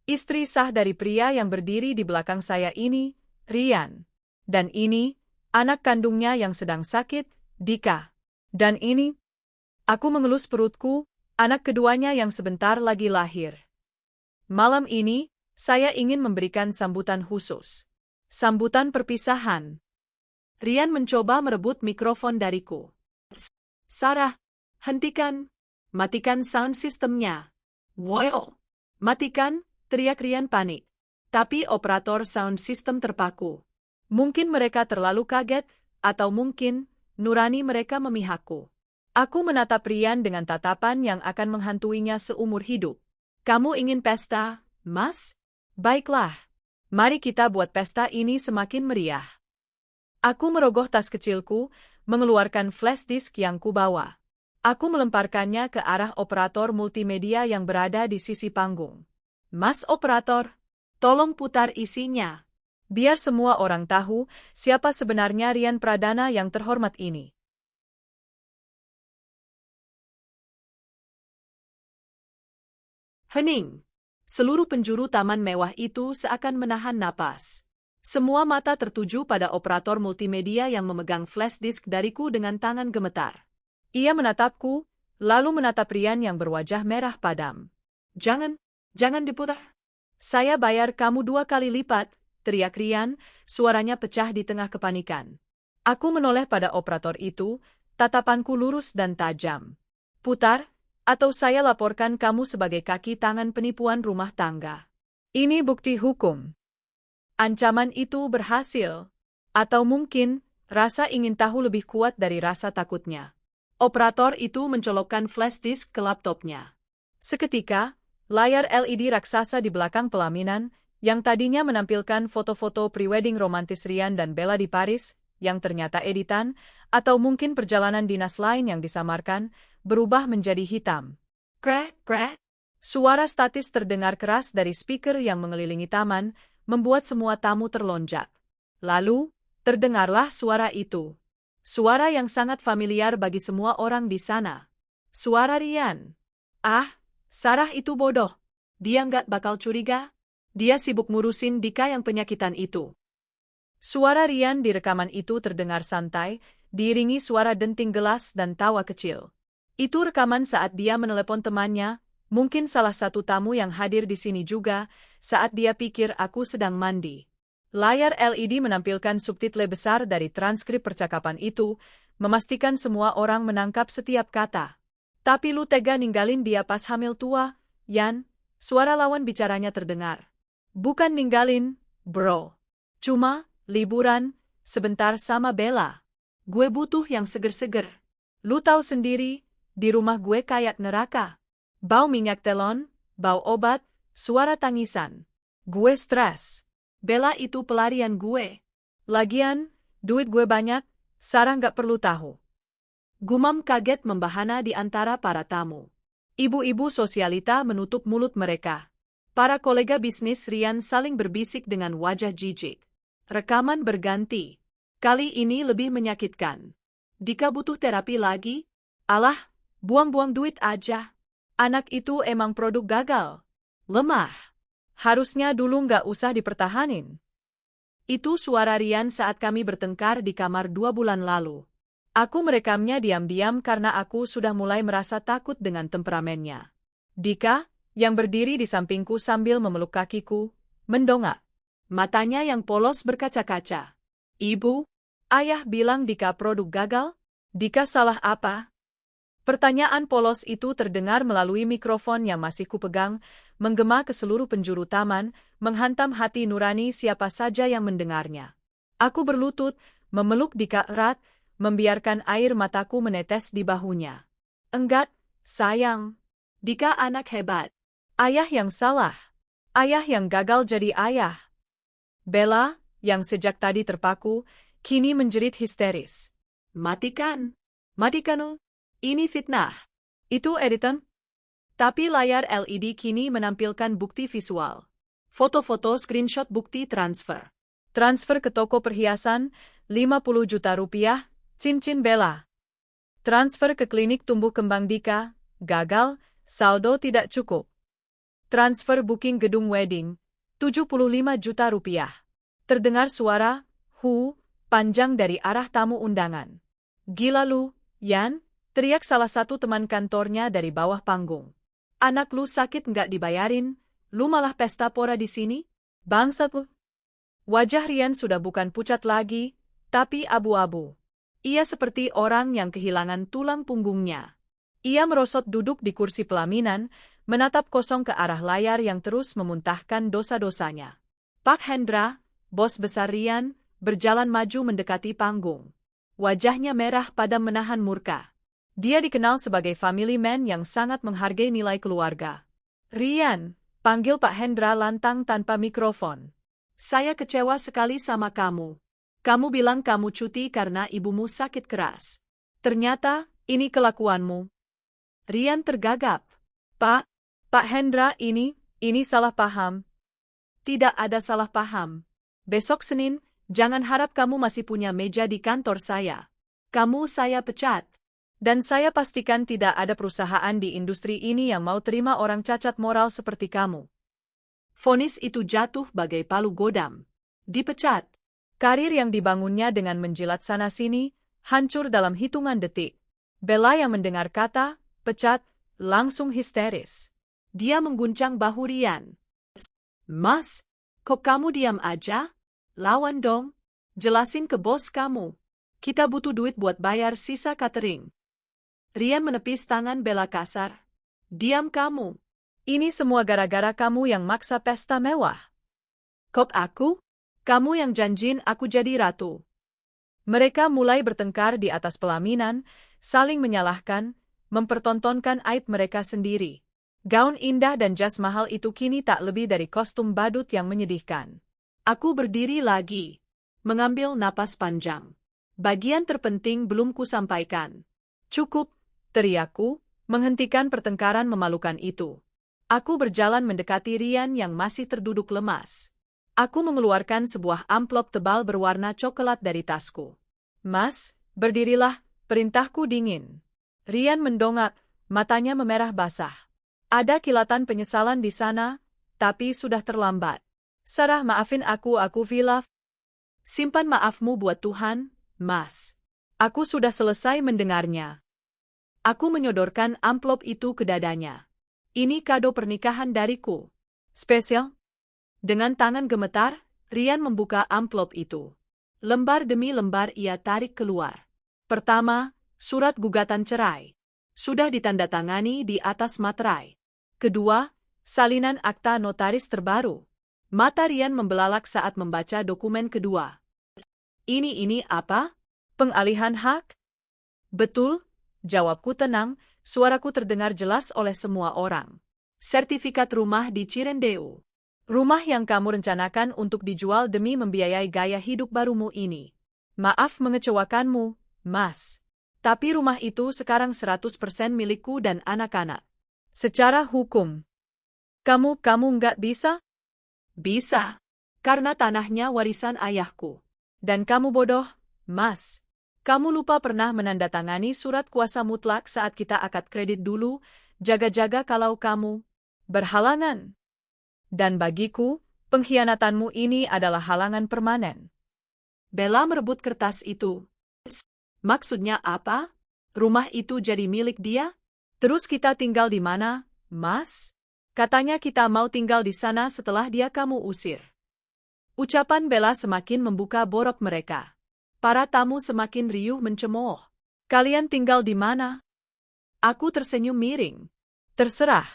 Speaker 1: Istri sah dari pria yang berdiri di belakang saya ini, Rian. Dan ini, anak kandungnya yang sedang sakit, Dika. Dan ini," aku mengelus perutku, "anak keduanya yang sebentar lagi lahir. Malam ini, saya ingin memberikan sambutan khusus. Sambutan perpisahan." Rian mencoba merebut mikrofon dariku. "Sarah, hentikan. Matikan sound systemnya." "Wow! Matikan!" teriak Rian panik. Tapi operator sound system terpaku. Mungkin mereka terlalu kaget, atau mungkin nurani mereka memihakku. Aku menatap Rian dengan tatapan yang akan menghantuinya seumur hidup. Kamu ingin pesta, Mas? Baiklah. Mari kita buat pesta ini semakin meriah. Aku merogoh tas kecilku, mengeluarkan flash disk yang kubawa. Aku melemparkannya ke arah operator multimedia yang berada di sisi panggung. Mas operator, tolong putar isinya. Biar semua orang tahu siapa sebenarnya Rian Pradana yang terhormat ini. Hening. Seluruh penjuru taman mewah itu seakan menahan napas. Semua mata tertuju pada operator multimedia yang memegang flash disk dariku dengan tangan gemetar. Ia menatapku, lalu menatap Rian yang berwajah merah padam. Jangan diputar. Saya bayar kamu 2 kali lipat, teriak Rian, suaranya pecah di tengah kepanikan. Aku menoleh pada operator itu, tatapanku lurus dan tajam. Putar, atau saya laporkan kamu sebagai kaki tangan penipuan rumah tangga. Ini bukti hukum. Ancaman itu berhasil. Atau mungkin, rasa ingin tahu lebih kuat dari rasa takutnya. Operator itu mencolokkan flash disk ke laptopnya. Seketika, layar LED raksasa di belakang pelaminan, yang tadinya menampilkan foto-foto prewedding romantis Rian dan Bella di Paris, yang ternyata editan, atau mungkin perjalanan dinas lain yang disamarkan, berubah menjadi hitam. Krek, krek. Suara statis terdengar keras dari speaker yang mengelilingi taman, membuat semua tamu terlonjak. Lalu, terdengarlah suara itu. Suara yang sangat familiar bagi semua orang di sana. Suara Rian. Ah, Sarah itu bodoh. Dia nggak bakal curiga. Dia sibuk ngurusin Dika yang penyakitan itu. Suara Rian di rekaman itu terdengar santai, diiringi suara denting gelas dan tawa kecil. Itu rekaman saat dia menelepon temannya, mungkin salah satu tamu yang hadir di sini juga, saat dia pikir aku sedang mandi. Layar LED menampilkan subtitle besar dari transkrip percakapan itu, memastikan semua orang menangkap setiap kata. Tapi lu tega ninggalin dia pas hamil tua, Yan? Suara lawan bicaranya terdengar. Bukan ninggalin, bro. Cuma, liburan, sebentar sama Bella. Gue butuh yang seger-seger. Lu tahu sendiri, di rumah gue kayak neraka. Bau minyak telon, bau obat, suara tangisan. Gue stres. Bella itu pelarian gue. Lagian, duit gue banyak, Sarah nggak perlu tahu. Gumam kaget membahana di antara para tamu. Ibu-ibu sosialita menutup mulut mereka. Para kolega bisnis Rian saling berbisik dengan wajah jijik. Rekaman berganti. Kali ini lebih menyakitkan. Dika butuh terapi lagi? Alah, buang-buang duit aja. Anak itu emang produk gagal. Lemah. Harusnya dulu nggak usah dipertahanin. Itu suara Rian saat kami bertengkar di kamar 2 bulan lalu. Aku merekamnya diam-diam karena aku sudah mulai merasa takut dengan temperamennya. Dika, yang berdiri di sampingku sambil memeluk kakiku, mendongak. Matanya yang polos berkaca-kaca. Ibu, ayah bilang Dika produk gagal? Dika salah apa? Pertanyaan polos itu terdengar melalui mikrofon yang masih kupegang, menggema ke seluruh penjuru taman, menghantam hati nurani siapa saja yang mendengarnya. Aku berlutut, memeluk Dika erat, membiarkan air mataku menetes di bahunya. Enggak, sayang. Dika anak hebat. Ayah yang salah. Ayah yang gagal jadi ayah. Bella, yang sejak tadi terpaku, kini menjerit histeris. Matikan. Matikan. Ini fitnah. Itu editan. Tapi layar LED kini menampilkan bukti visual. Foto-foto screenshot bukti transfer. Transfer ke toko perhiasan, 50 juta rupiah, cincin Bella. Transfer ke klinik tumbuh kembang Dika, gagal, saldo tidak cukup. Transfer booking gedung wedding, 75 juta rupiah. Terdengar suara, panjang dari arah tamu undangan. Gila lu, Yan? Teriak salah satu teman kantornya dari bawah panggung. Anak lu sakit nggak dibayarin, lu malah pesta pora di sini? Bangsat lu. Wajah Rian sudah bukan pucat lagi, tapi abu-abu. Ia seperti orang yang kehilangan tulang punggungnya. Ia merosot duduk di kursi pelaminan, menatap kosong ke arah layar yang terus memuntahkan dosa-dosanya. Pak Hendra, bos besar Rian, berjalan maju mendekati panggung. Wajahnya merah padam menahan murka. Dia dikenal sebagai family man yang sangat menghargai nilai keluarga. Rian, panggil Pak Hendra lantang tanpa mikrofon. Saya kecewa sekali sama kamu. Kamu bilang kamu cuti karena ibumu sakit keras. Ternyata, ini kelakuanmu. Rian tergagap. Pak Hendra, ini salah paham. Tidak ada salah paham. Besok Senin, jangan harap kamu masih punya meja di kantor saya. Saya pecat. Dan saya pastikan tidak ada perusahaan di industri ini yang mau terima orang cacat moral seperti kamu. Vonis itu jatuh bagai palu godam. Dipecat. Karir yang dibangunnya dengan menjilat sana-sini, hancur dalam hitungan detik. Bella yang mendengar kata, pecat, langsung histeris. Dia mengguncang bahu Rian. Mas, kok kamu diam aja? Lawan dong. Jelasin ke bos kamu. Kita butuh duit buat bayar sisa catering. Rian menepis tangan Bella kasar. Diam kamu. Ini semua gara-gara kamu yang maksa pesta mewah. Kok aku? Kamu yang janjin aku jadi ratu. Mereka mulai bertengkar di atas pelaminan, saling menyalahkan, mempertontonkan aib mereka sendiri. Gaun indah dan jas mahal itu kini tak lebih dari kostum badut yang menyedihkan. Aku berdiri lagi, mengambil napas panjang. Bagian terpenting belum kusampaikan. Cukup, teriakku, menghentikan pertengkaran memalukan itu. Aku berjalan mendekati Rian yang masih terduduk lemas. Aku mengeluarkan sebuah amplop tebal berwarna coklat dari tasku. Mas, berdirilah, perintahku dingin. Rian mendongak, matanya memerah basah. Ada kilatan penyesalan di sana, tapi sudah terlambat. Sarah, maafin aku Vilaf. Simpan maafmu buat Tuhan, Mas. Aku sudah selesai mendengarnya. Aku menyodorkan amplop itu ke dadanya. Ini kado pernikahan dariku. Spesial. Dengan tangan gemetar, Rian membuka amplop itu. Lembar demi lembar ia tarik keluar. Pertama, surat gugatan cerai. Sudah ditandatangani di atas materai. Kedua, salinan akta notaris terbaru. Mata Rian membelalak saat membaca dokumen kedua. Ini apa? Pengalihan hak? Betul, jawabku tenang, suaraku terdengar jelas oleh semua orang. Sertifikat rumah di Cirendeu. Rumah yang kamu rencanakan untuk dijual demi membiayai gaya hidup barumu ini. Maaf mengecewakanmu, Mas. Tapi rumah itu sekarang 100% milikku dan anak-anak. Secara hukum. Kamu nggak bisa? Bisa. Karena tanahnya warisan ayahku. Dan kamu bodoh, Mas. Kamu lupa pernah menandatangani surat kuasa mutlak saat kita akad kredit dulu, jaga-jaga kalau kamu berhalangan. Dan bagiku, pengkhianatanmu ini adalah halangan permanen. Bella merebut kertas itu. Maksudnya apa? Rumah itu jadi milik dia? Terus kita tinggal di mana, Mas? Katanya kita mau tinggal di sana setelah dia kamu usir. Ucapan Bella semakin membuka borok mereka. Para tamu semakin riuh mencemooh. Kalian tinggal di mana? Aku tersenyum miring. Terserah.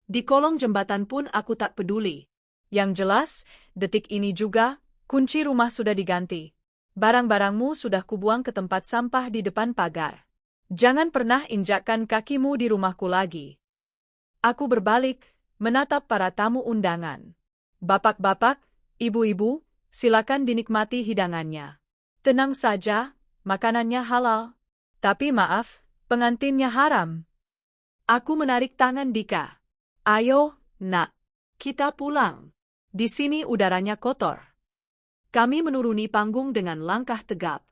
Speaker 1: Di kolong jembatan pun aku tak peduli. Yang jelas, detik ini juga, kunci rumah sudah diganti. Barang-barangmu sudah kubuang ke tempat sampah di depan pagar. Jangan pernah injakkan kakimu di rumahku lagi. Aku berbalik, menatap para tamu undangan. Bapak-bapak, ibu-ibu, silakan dinikmati hidangannya. Tenang saja, makanannya halal. Tapi maaf, pengantinnya haram. Aku menarik tangan Dika. Ayo, nak. Kita pulang. Di sini udaranya kotor. Kami menuruni panggung dengan langkah tegap.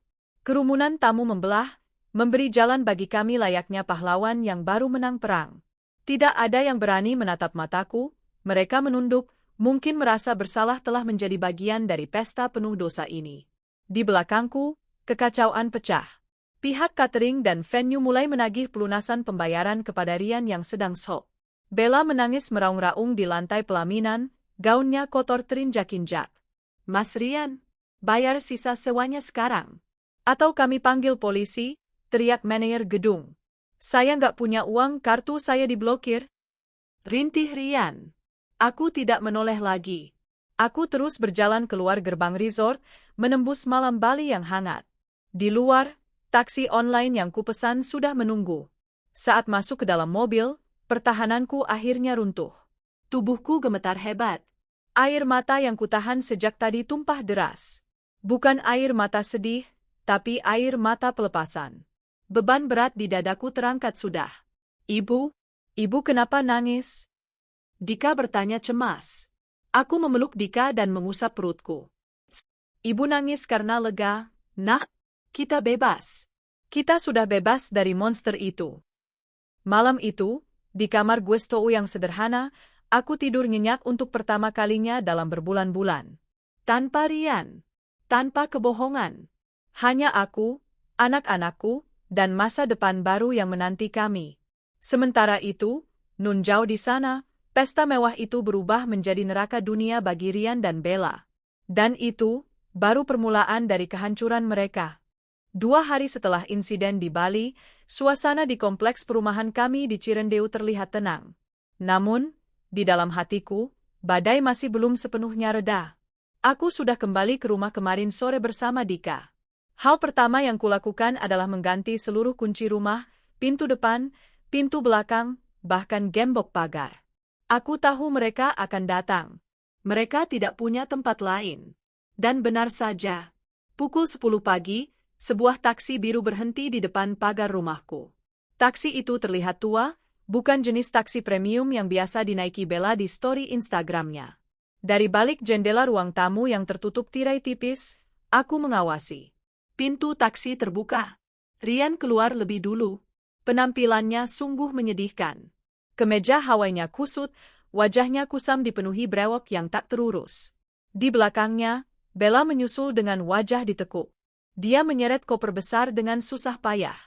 Speaker 1: Kerumunan tamu membelah, memberi jalan bagi kami layaknya pahlawan yang baru menang perang. Tidak ada yang berani menatap mataku, mereka menunduk, mungkin merasa bersalah telah menjadi bagian dari pesta penuh dosa ini. Di belakangku, kekacauan pecah. Pihak catering dan venue mulai menagih pelunasan pembayaran kepada Rian yang sedang shock. Bella menangis meraung-raung di lantai pelaminan, gaunnya kotor terinjak-injak. Mas Rian, bayar sisa sewanya sekarang. Atau kami panggil polisi, teriak manajer gedung. Saya nggak punya uang, kartu saya diblokir. Rintih Rian. Aku tidak menoleh lagi. Aku terus berjalan keluar gerbang resort, menembus malam Bali yang hangat. Di luar, Taksi online yang kupesan sudah menunggu. Saat masuk ke dalam mobil, pertahananku akhirnya runtuh. Tubuhku gemetar hebat. Air mata yang kutahan sejak tadi tumpah deras. Bukan air mata sedih, tapi air mata pelepasan. Beban berat di dadaku terangkat sudah. Ibu? Ibu kenapa nangis? Dika bertanya cemas. Aku memeluk Dika dan mengusap perutku. Ibu nangis karena lega. Nak, kita bebas. Kita sudah bebas dari monster itu. Malam itu, di kamar Guestou yang sederhana, aku tidur nyenyak untuk pertama kalinya dalam berbulan-bulan. Tanpa Rian. Tanpa kebohongan. Hanya aku, anak-anakku, dan masa depan baru yang menanti kami. Sementara itu, nun jauh di sana, pesta mewah itu berubah menjadi neraka dunia bagi Rian dan Bella. Dan itu, baru permulaan dari kehancuran mereka. 2 hari setelah insiden di Bali, suasana di kompleks perumahan kami di Cirendeu terlihat tenang. Namun, di dalam hatiku, badai masih belum sepenuhnya reda. Aku sudah kembali ke rumah kemarin sore bersama Dika. Hal pertama yang kulakukan adalah mengganti seluruh kunci rumah, pintu depan, pintu belakang, bahkan gembok pagar. Aku tahu mereka akan datang. Mereka tidak punya tempat lain. Dan benar saja. Pukul 10 pagi, sebuah taksi biru berhenti di depan pagar rumahku. Taksi itu terlihat tua, bukan jenis taksi premium yang biasa dinaiki Bella di story Instagramnya. Dari balik jendela ruang tamu yang tertutup tirai tipis, aku mengawasi. Pintu taksi terbuka. Rian keluar lebih dulu. Penampilannya sungguh menyedihkan. Kemeja Hawaiinya kusut, wajahnya kusam dipenuhi brewok yang tak terurus. Di belakangnya, Bella menyusul dengan wajah ditekuk. Dia menyeret koper besar dengan susah payah.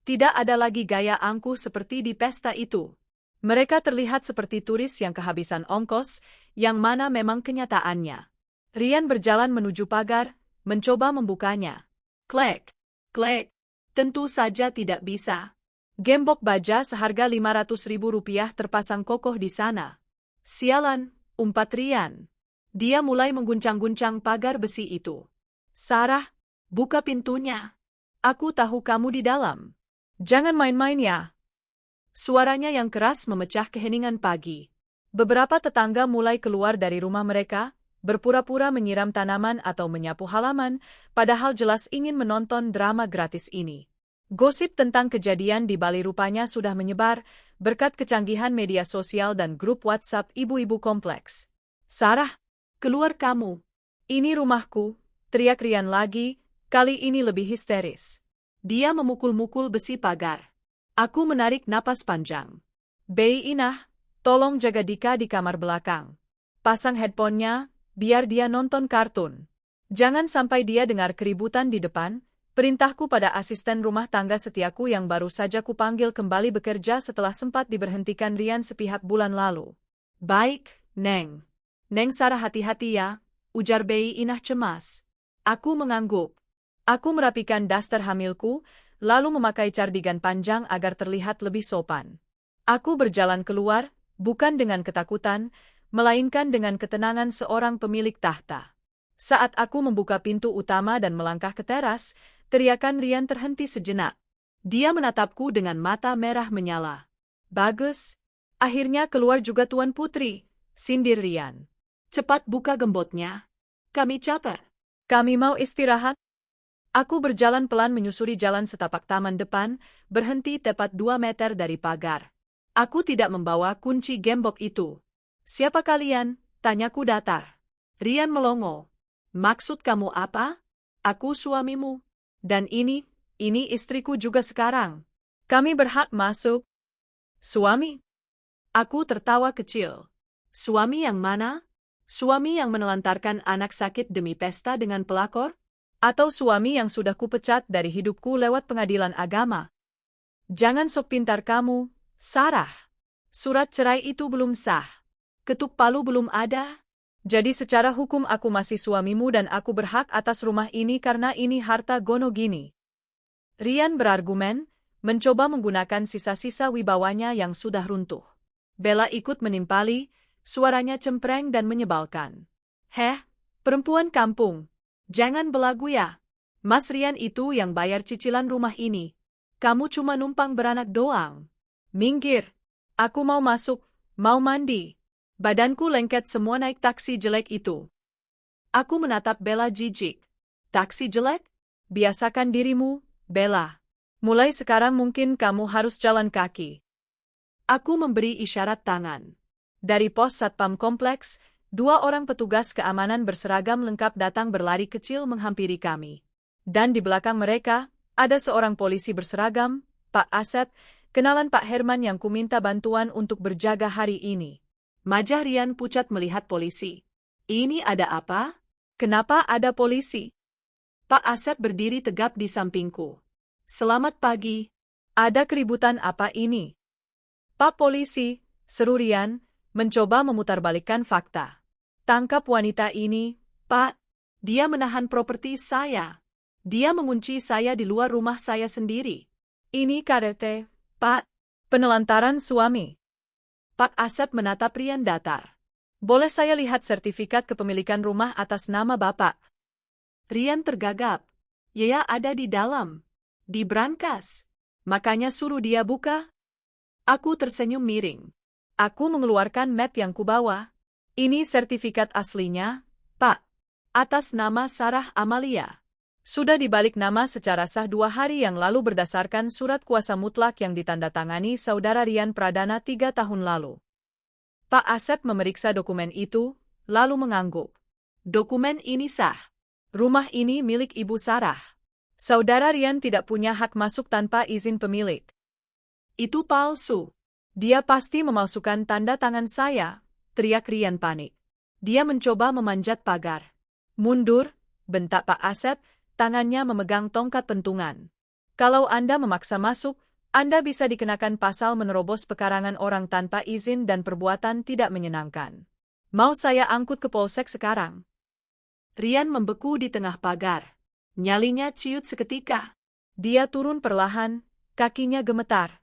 Speaker 1: Tidak ada lagi gaya angkuh seperti di pesta itu. Mereka terlihat seperti turis yang kehabisan ongkos, yang mana memang kenyataannya. Rian berjalan menuju pagar, mencoba membukanya. Klek, klek. Tentu saja tidak bisa. Gembok baja seharga Rp500.000 terpasang kokoh di sana. Sialan, umpat Rian. Dia mulai mengguncang-guncang pagar besi itu. Sarah, buka pintunya. Aku tahu kamu di dalam. Jangan main-main ya. Suaranya yang keras memecah keheningan pagi. Beberapa tetangga mulai keluar dari rumah mereka, berpura-pura menyiram tanaman atau menyapu halaman, padahal jelas ingin menonton drama gratis ini. Gosip tentang kejadian di Bali rupanya sudah menyebar, berkat kecanggihan media sosial dan grup WhatsApp ibu-ibu kompleks. Sarah, keluar kamu. Ini rumahku, teriak Rian lagi, kali ini lebih histeris. Dia memukul-mukul besi pagar. Aku menarik napas panjang. Bei Inah, tolong jaga Dika di kamar belakang. Pasang headphone-nya, biar dia nonton kartun. Jangan sampai dia dengar keributan di depan, perintahku pada asisten rumah tangga setiaku yang baru saja kupanggil kembali bekerja setelah sempat diberhentikan Rian sepihak bulan lalu. Baik, Neng. Neng Sarah hati-hati ya, ujar Bei Inah cemas. Aku mengangguk. Aku merapikan daster hamilku, lalu memakai cardigan panjang agar terlihat lebih sopan. Aku berjalan keluar, bukan dengan ketakutan, melainkan dengan ketenangan seorang pemilik tahta. Saat aku membuka pintu utama dan melangkah ke teras, teriakan Rian terhenti sejenak. Dia menatapku dengan mata merah menyala. Bagus. Akhirnya keluar juga Tuan Putri, sindir Rian. Cepat buka gembotnya. Kami capek. Kami mau istirahat. Aku berjalan pelan menyusuri jalan setapak taman depan, berhenti tepat 2 meter dari pagar. Aku tidak membawa kunci gembok itu. Siapa kalian? Tanyaku datar. Rian melongo. Maksud kamu apa? Aku suamimu. Dan ini istriku juga sekarang. Kami berhak masuk. Suami? Aku tertawa kecil. Suami yang mana? Suami yang menelantarkan anak sakit demi pesta dengan pelakor? Atau suami yang sudah kupecat dari hidupku lewat pengadilan agama? Jangan sok pintar kamu, Sarah. Surat cerai itu belum sah. Ketuk palu belum ada. Jadi secara hukum aku masih suamimu dan aku berhak atas rumah ini karena ini harta Gono Gini. Rian berargumen, mencoba menggunakan sisa-sisa wibawanya yang sudah runtuh. Bella ikut menimpali, suaranya cempreng dan menyebalkan. Heh, perempuan kampung. Jangan belagu ya. Mas Rian itu yang bayar cicilan rumah ini. Kamu cuma numpang beranak doang. Minggir. Aku mau masuk, mau mandi. Badanku lengket semua naik taksi jelek itu. Aku menatap Bella jijik. Taksi jelek? Biasakan dirimu, Bella. Mulai sekarang mungkin kamu harus jalan kaki. Aku memberi isyarat tangan. Dari pos Satpam Kompleks, 2 orang petugas keamanan berseragam lengkap datang berlari kecil menghampiri kami. Dan di belakang mereka, ada seorang polisi berseragam, Pak Asep, kenalan Pak Herman yang kuminta bantuan untuk berjaga hari ini. Wajah Rian pucat melihat polisi. Ini ada apa? Kenapa ada polisi? Pak Asep berdiri tegap di sampingku. Selamat pagi. Ada keributan apa ini? Pak Polisi, seru Rian, mencoba memutarbalikkan fakta. Tangkap wanita ini, Pak. Dia menahan properti saya. Dia mengunci saya di luar rumah saya sendiri. Ini KDRT, Pak. Penelantaran suami. Pak Asep menatap Rian datar. Boleh saya lihat sertifikat kepemilikan rumah atas nama Bapak? Rian tergagap. Ya ada di dalam. Di brankas. Makanya suruh dia buka. Aku tersenyum miring. Aku mengeluarkan map yang kubawa. Ini sertifikat aslinya, Pak. Atas nama Sarah Amalia. Sudah dibalik nama secara sah 2 hari yang lalu berdasarkan surat kuasa mutlak yang ditandatangani Saudara Rian Pradana 3 tahun lalu. Pak Asep memeriksa dokumen itu, lalu mengangguk. Dokumen ini sah. Rumah ini milik Ibu Sarah. Saudara Rian tidak punya hak masuk tanpa izin pemilik. Itu palsu. Dia pasti memalsukan tanda tangan saya, teriak Rian panik. Dia mencoba memanjat pagar. Mundur, bentak Pak Asep, tangannya memegang tongkat pentungan. Kalau Anda memaksa masuk, Anda bisa dikenakan pasal menerobos pekarangan orang tanpa izin dan perbuatan tidak menyenangkan. Mau saya angkut ke polsek sekarang? Rian membeku di tengah pagar. Nyalinya ciut seketika. Dia turun perlahan, kakinya gemetar.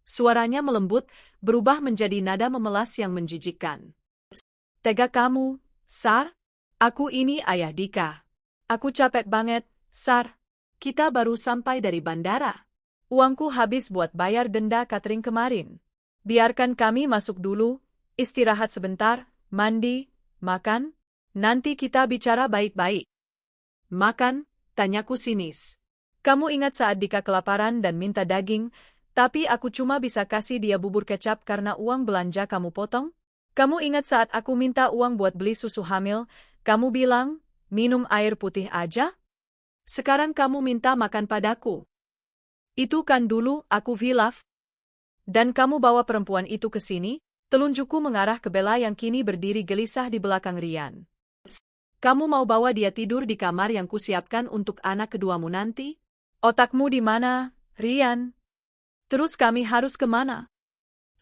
Speaker 1: Suaranya melembut, berubah menjadi nada memelas yang menjijikkan. Tega kamu, Sar? Aku ini ayah Dika. Aku capek banget, Sar. Kita baru sampai dari bandara. Uangku habis buat bayar denda catering kemarin. Biarkan kami masuk dulu, istirahat sebentar, mandi, makan. Nanti kita bicara baik-baik. Makan? Tanyaku sinis. Kamu ingat saat Dika kelaparan dan minta daging, tapi aku cuma bisa kasih dia bubur kecap karena uang belanja kamu potong? Kamu ingat saat aku minta uang buat beli susu hamil, kamu bilang, minum air putih aja? Sekarang kamu minta makan padaku. Itu kan dulu aku hilaf. Dan kamu bawa perempuan itu ke sini? Telunjukku mengarah ke Bella yang kini berdiri gelisah di belakang Rian. Kamu mau bawa dia tidur di kamar yang kusiapkan untuk anak keduamu nanti? Otakmu di mana, Rian? Terus kami harus kemana?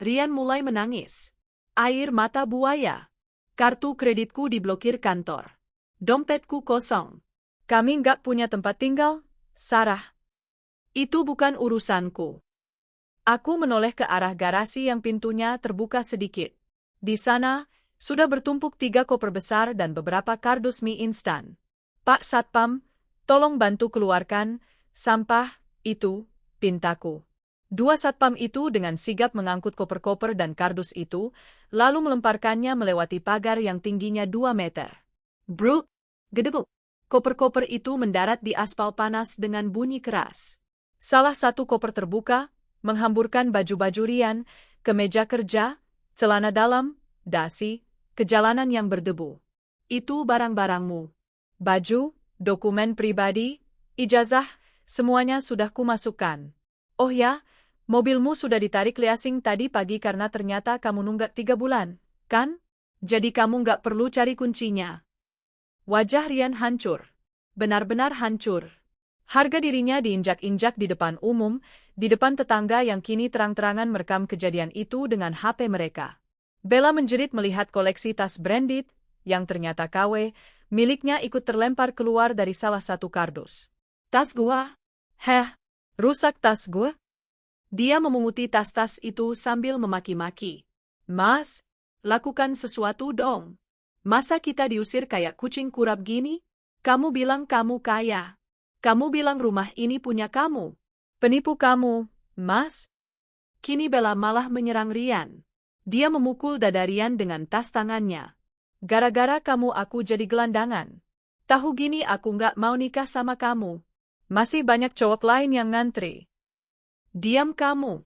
Speaker 1: Rian mulai menangis. Air mata buaya. Kartu kreditku diblokir kantor. Dompetku kosong. Kami nggak punya tempat tinggal, Sarah. Itu bukan urusanku. Aku menoleh ke arah garasi yang pintunya terbuka sedikit. Di sana, sudah bertumpuk 3 koper besar dan beberapa kardus mie instan. Pak Satpam, tolong bantu keluarkan sampah itu, pintaku. 2 satpam itu dengan sigap mengangkut koper-koper dan kardus itu, lalu melemparkannya melewati pagar yang tingginya 2 meter. Bruk! Gedebuk! Koper-koper itu mendarat di aspal panas dengan bunyi keras. Salah satu koper terbuka, menghamburkan baju-baju Rian, kemeja kerja, celana dalam, dasi, ke jalanan yang berdebu. Itu barang-barangmu. Baju, dokumen pribadi, ijazah, semuanya sudah kumasukkan. Oh ya, mobilmu sudah ditarik leasing tadi pagi karena ternyata kamu nunggak 3 bulan, kan? Jadi kamu nggak perlu cari kuncinya. Wajah Rian hancur. Benar-benar hancur. Harga dirinya diinjak-injak di depan umum, di depan tetangga yang kini terang-terangan merekam kejadian itu dengan HP mereka. Bella menjerit melihat koleksi tas branded, yang ternyata KW, miliknya ikut terlempar keluar dari salah satu kardus. Tas gua? Heh, rusak tas gua? Dia memunguti tas-tas itu sambil memaki-maki. Mas, lakukan sesuatu dong. Masa kita diusir kayak kucing kurap gini? Kamu bilang kamu kaya. Kamu bilang rumah ini punya kamu. Penipu kamu, Mas. Kini Bella malah menyerang Rian. Dia memukul dada Rian dengan tas tangannya. Gara-gara kamu aku jadi gelandangan. Tahu gini aku nggak mau nikah sama kamu. Masih banyak cowok lain yang ngantri. Diam kamu.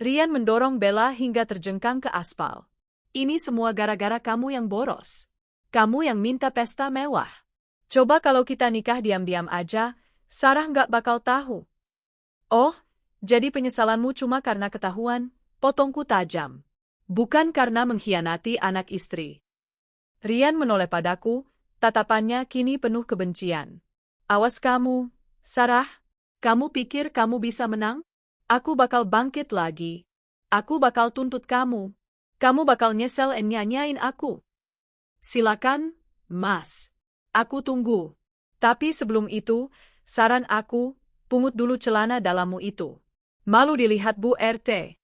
Speaker 1: Rian mendorong Bella hingga terjengkang ke aspal. Ini semua gara-gara kamu yang boros. Kamu yang minta pesta mewah. Coba kalau kita nikah diam-diam aja, Sarah nggak bakal tahu. Oh, jadi penyesalanmu cuma karena ketahuan, potongku tajam. Bukan karena mengkhianati anak istri. Rian menoleh padaku, tatapannya kini penuh kebencian. Awas kamu, Sarah. Kamu pikir kamu bisa menang? Aku bakal bangkit lagi. Aku bakal tuntut kamu. Kamu bakal nyesel nyanyain aku. Silakan, Mas. Aku tunggu. Tapi sebelum itu, saran aku, pungut dulu celana dalammu itu. Malu dilihat Bu RT.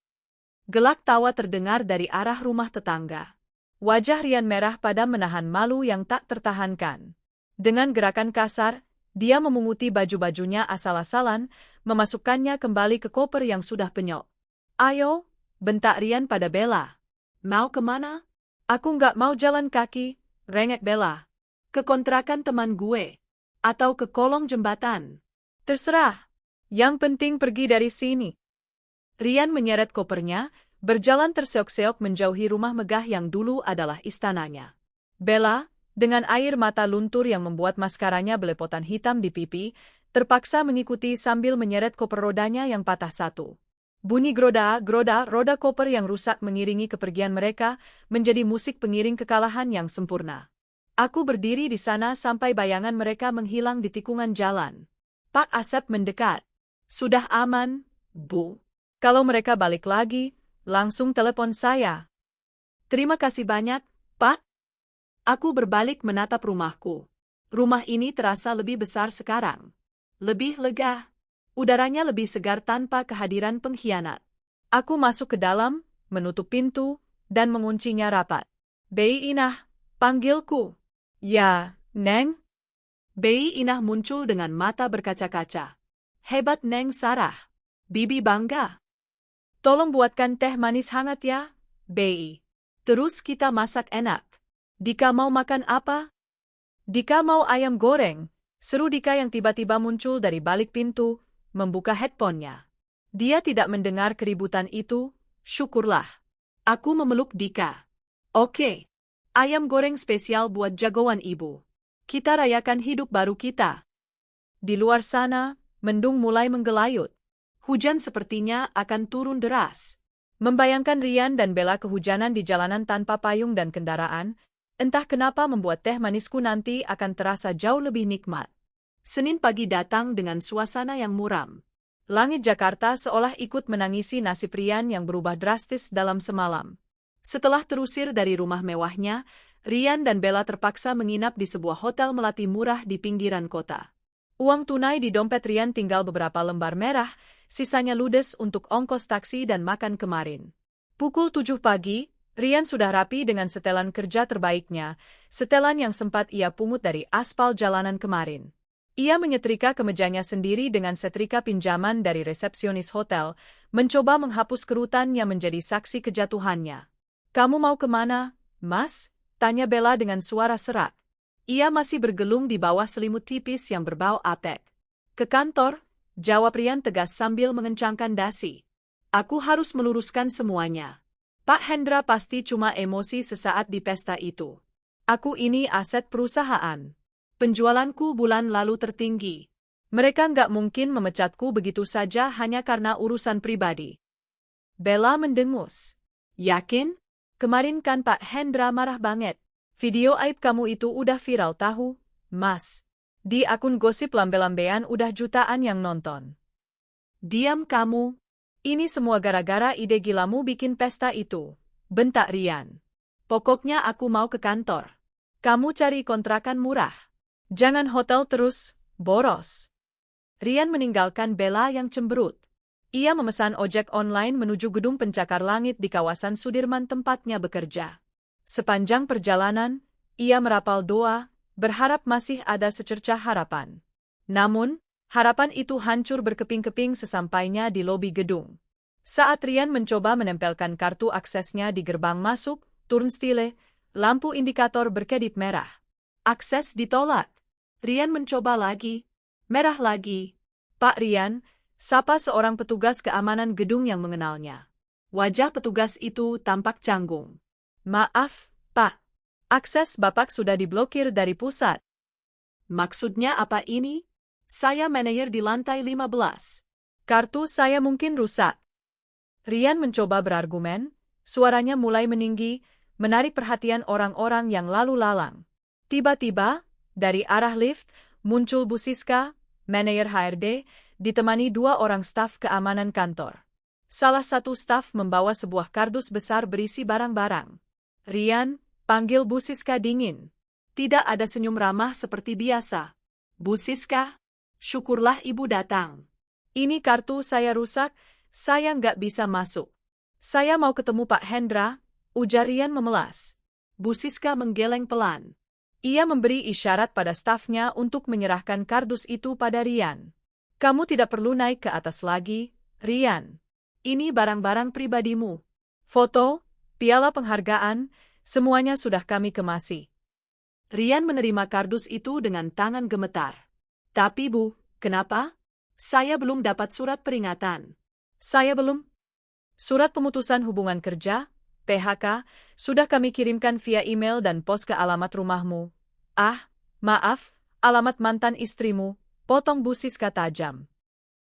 Speaker 1: Gelak tawa terdengar dari arah rumah tetangga. Wajah Rian merah padam menahan malu yang tak tertahankan. Dengan gerakan kasar, dia memunguti baju-bajunya asal-asalan, memasukkannya kembali ke koper yang sudah penyok. Ayo, bentak Rian pada Bella. Mau kemana? Aku nggak mau jalan kaki, rengek Bella. Ke kontrakan teman gue. Atau ke kolong jembatan. Terserah. Yang penting pergi dari sini. Rian menyeret kopernya, berjalan terseok-seok menjauhi rumah megah yang dulu adalah istananya. Bella, dengan air mata luntur yang membuat maskaranya belepotan hitam di pipi, terpaksa mengikuti sambil menyeret koper rodanya yang patah satu. Bunyi groda-groda roda koper yang rusak mengiringi kepergian mereka, menjadi musik pengiring kekalahan yang sempurna. Aku berdiri di sana sampai bayangan mereka menghilang di tikungan jalan. Pak Asep mendekat. Sudah aman, Bu. Kalau mereka balik lagi, langsung telepon saya. Terima kasih banyak, Pak. Aku berbalik menatap rumahku. Rumah ini terasa lebih besar sekarang. Lebih lega. Udaranya lebih segar tanpa kehadiran pengkhianat. Aku masuk ke dalam, menutup pintu, dan menguncinya rapat. Bei Inah, panggilku. Ya, Neng. Bei Inah muncul dengan mata berkaca-kaca. Hebat Neng Sarah. Bibi bangga. Tolong buatkan teh manis hangat ya, Bei. Terus kita masak enak. Dika mau makan apa? Dika mau ayam goreng, seru Dika yang tiba-tiba muncul dari balik pintu, membuka headphone-nya. Dia tidak mendengar keributan itu, syukurlah. Aku memeluk Dika. Oke. Ayam goreng spesial buat jagoan ibu. Kita rayakan hidup baru kita. Di luar sana, mendung mulai menggelayut. Hujan sepertinya akan turun deras. Membayangkan Rian dan Bella kehujanan di jalanan tanpa payung dan kendaraan, entah kenapa membuat teh manisku nanti akan terasa jauh lebih nikmat. Senin pagi datang dengan suasana yang muram. Langit Jakarta seolah ikut menangisi nasib Rian yang berubah drastis dalam semalam. Setelah terusir dari rumah mewahnya, Rian dan Bella terpaksa menginap di sebuah hotel melati murah di pinggiran kota. Uang tunai di dompet Rian tinggal beberapa lembar merah, sisanya ludes untuk ongkos taksi dan makan kemarin. Pukul 7 pagi, Rian sudah rapi dengan setelan kerja terbaiknya, setelan yang sempat ia pungut dari aspal jalanan kemarin. Ia menyetrika kemejanya sendiri dengan setrika pinjaman dari resepsionis hotel, mencoba menghapus kerutan yang menjadi saksi kejatuhannya. Kamu mau kemana, Mas? Tanya Bella dengan suara serak. Ia masih bergelung di bawah selimut tipis yang berbau apek. Ke kantor, jawab Rian tegas sambil mengencangkan dasi. Aku harus meluruskan semuanya. Pak Hendra pasti cuma emosi sesaat di pesta itu. Aku ini aset perusahaan. Penjualanku bulan lalu tertinggi. Mereka nggak mungkin memecatku begitu saja hanya karena urusan pribadi. Bella mendengus. Yakin? Kemarin kan Pak Hendra marah banget. Video aib kamu itu udah viral tahu, Mas. Di akun gosip lambe-lambean udah jutaan yang nonton. Diam kamu. Ini semua gara-gara ide gilamu bikin pesta itu. Bentak Rian. Pokoknya aku mau ke kantor. Kamu cari kontrakan murah. Jangan hotel terus, boros. Rian meninggalkan Bella yang cemberut. Ia memesan ojek online menuju gedung pencakar langit di kawasan Sudirman tempatnya bekerja. Sepanjang perjalanan, ia merapal doa, berharap masih ada secercah harapan. Namun, harapan itu hancur berkeping-keping sesampainya di lobi gedung. Saat Rian mencoba menempelkan kartu aksesnya di gerbang masuk, turnstile, lampu indikator berkedip merah. Akses ditolak. Rian mencoba lagi. Merah lagi. Pak Rian, sapa seorang petugas keamanan gedung yang mengenalnya. Wajah petugas itu tampak canggung. Maaf, Pak. Akses Bapak sudah diblokir dari pusat. Maksudnya apa ini? Saya manajer di lantai 15. Kartu saya mungkin rusak. Rian mencoba berargumen, suaranya mulai meninggi, menarik perhatian orang-orang yang lalu lalang. Tiba-tiba, dari arah lift, muncul Bu Siska, manajer HRD, ditemani 2 orang staf keamanan kantor. Salah satu staf membawa sebuah kardus besar berisi barang-barang. Rian, panggil Bu Siska dingin. Tidak ada senyum ramah seperti biasa. Bu Siska, syukurlah ibu datang. Ini kartu saya rusak, saya nggak bisa masuk. Saya mau ketemu Pak Hendra, ujar Rian memelas. Bu Siska menggeleng pelan. Ia memberi isyarat pada stafnya untuk menyerahkan kardus itu pada Rian. Kamu tidak perlu naik ke atas lagi, Rian. Ini barang-barang pribadimu. Foto, piala penghargaan, semuanya sudah kami kemasi. Rian menerima kardus itu dengan tangan gemetar. Tapi Bu, kenapa? Saya belum dapat surat peringatan. Saya belum. Surat pemutusan hubungan kerja, PHK, sudah kami kirimkan via email dan pos ke alamat rumahmu. Ah, maaf, alamat mantan istrimu, potong Bu Siska tajam.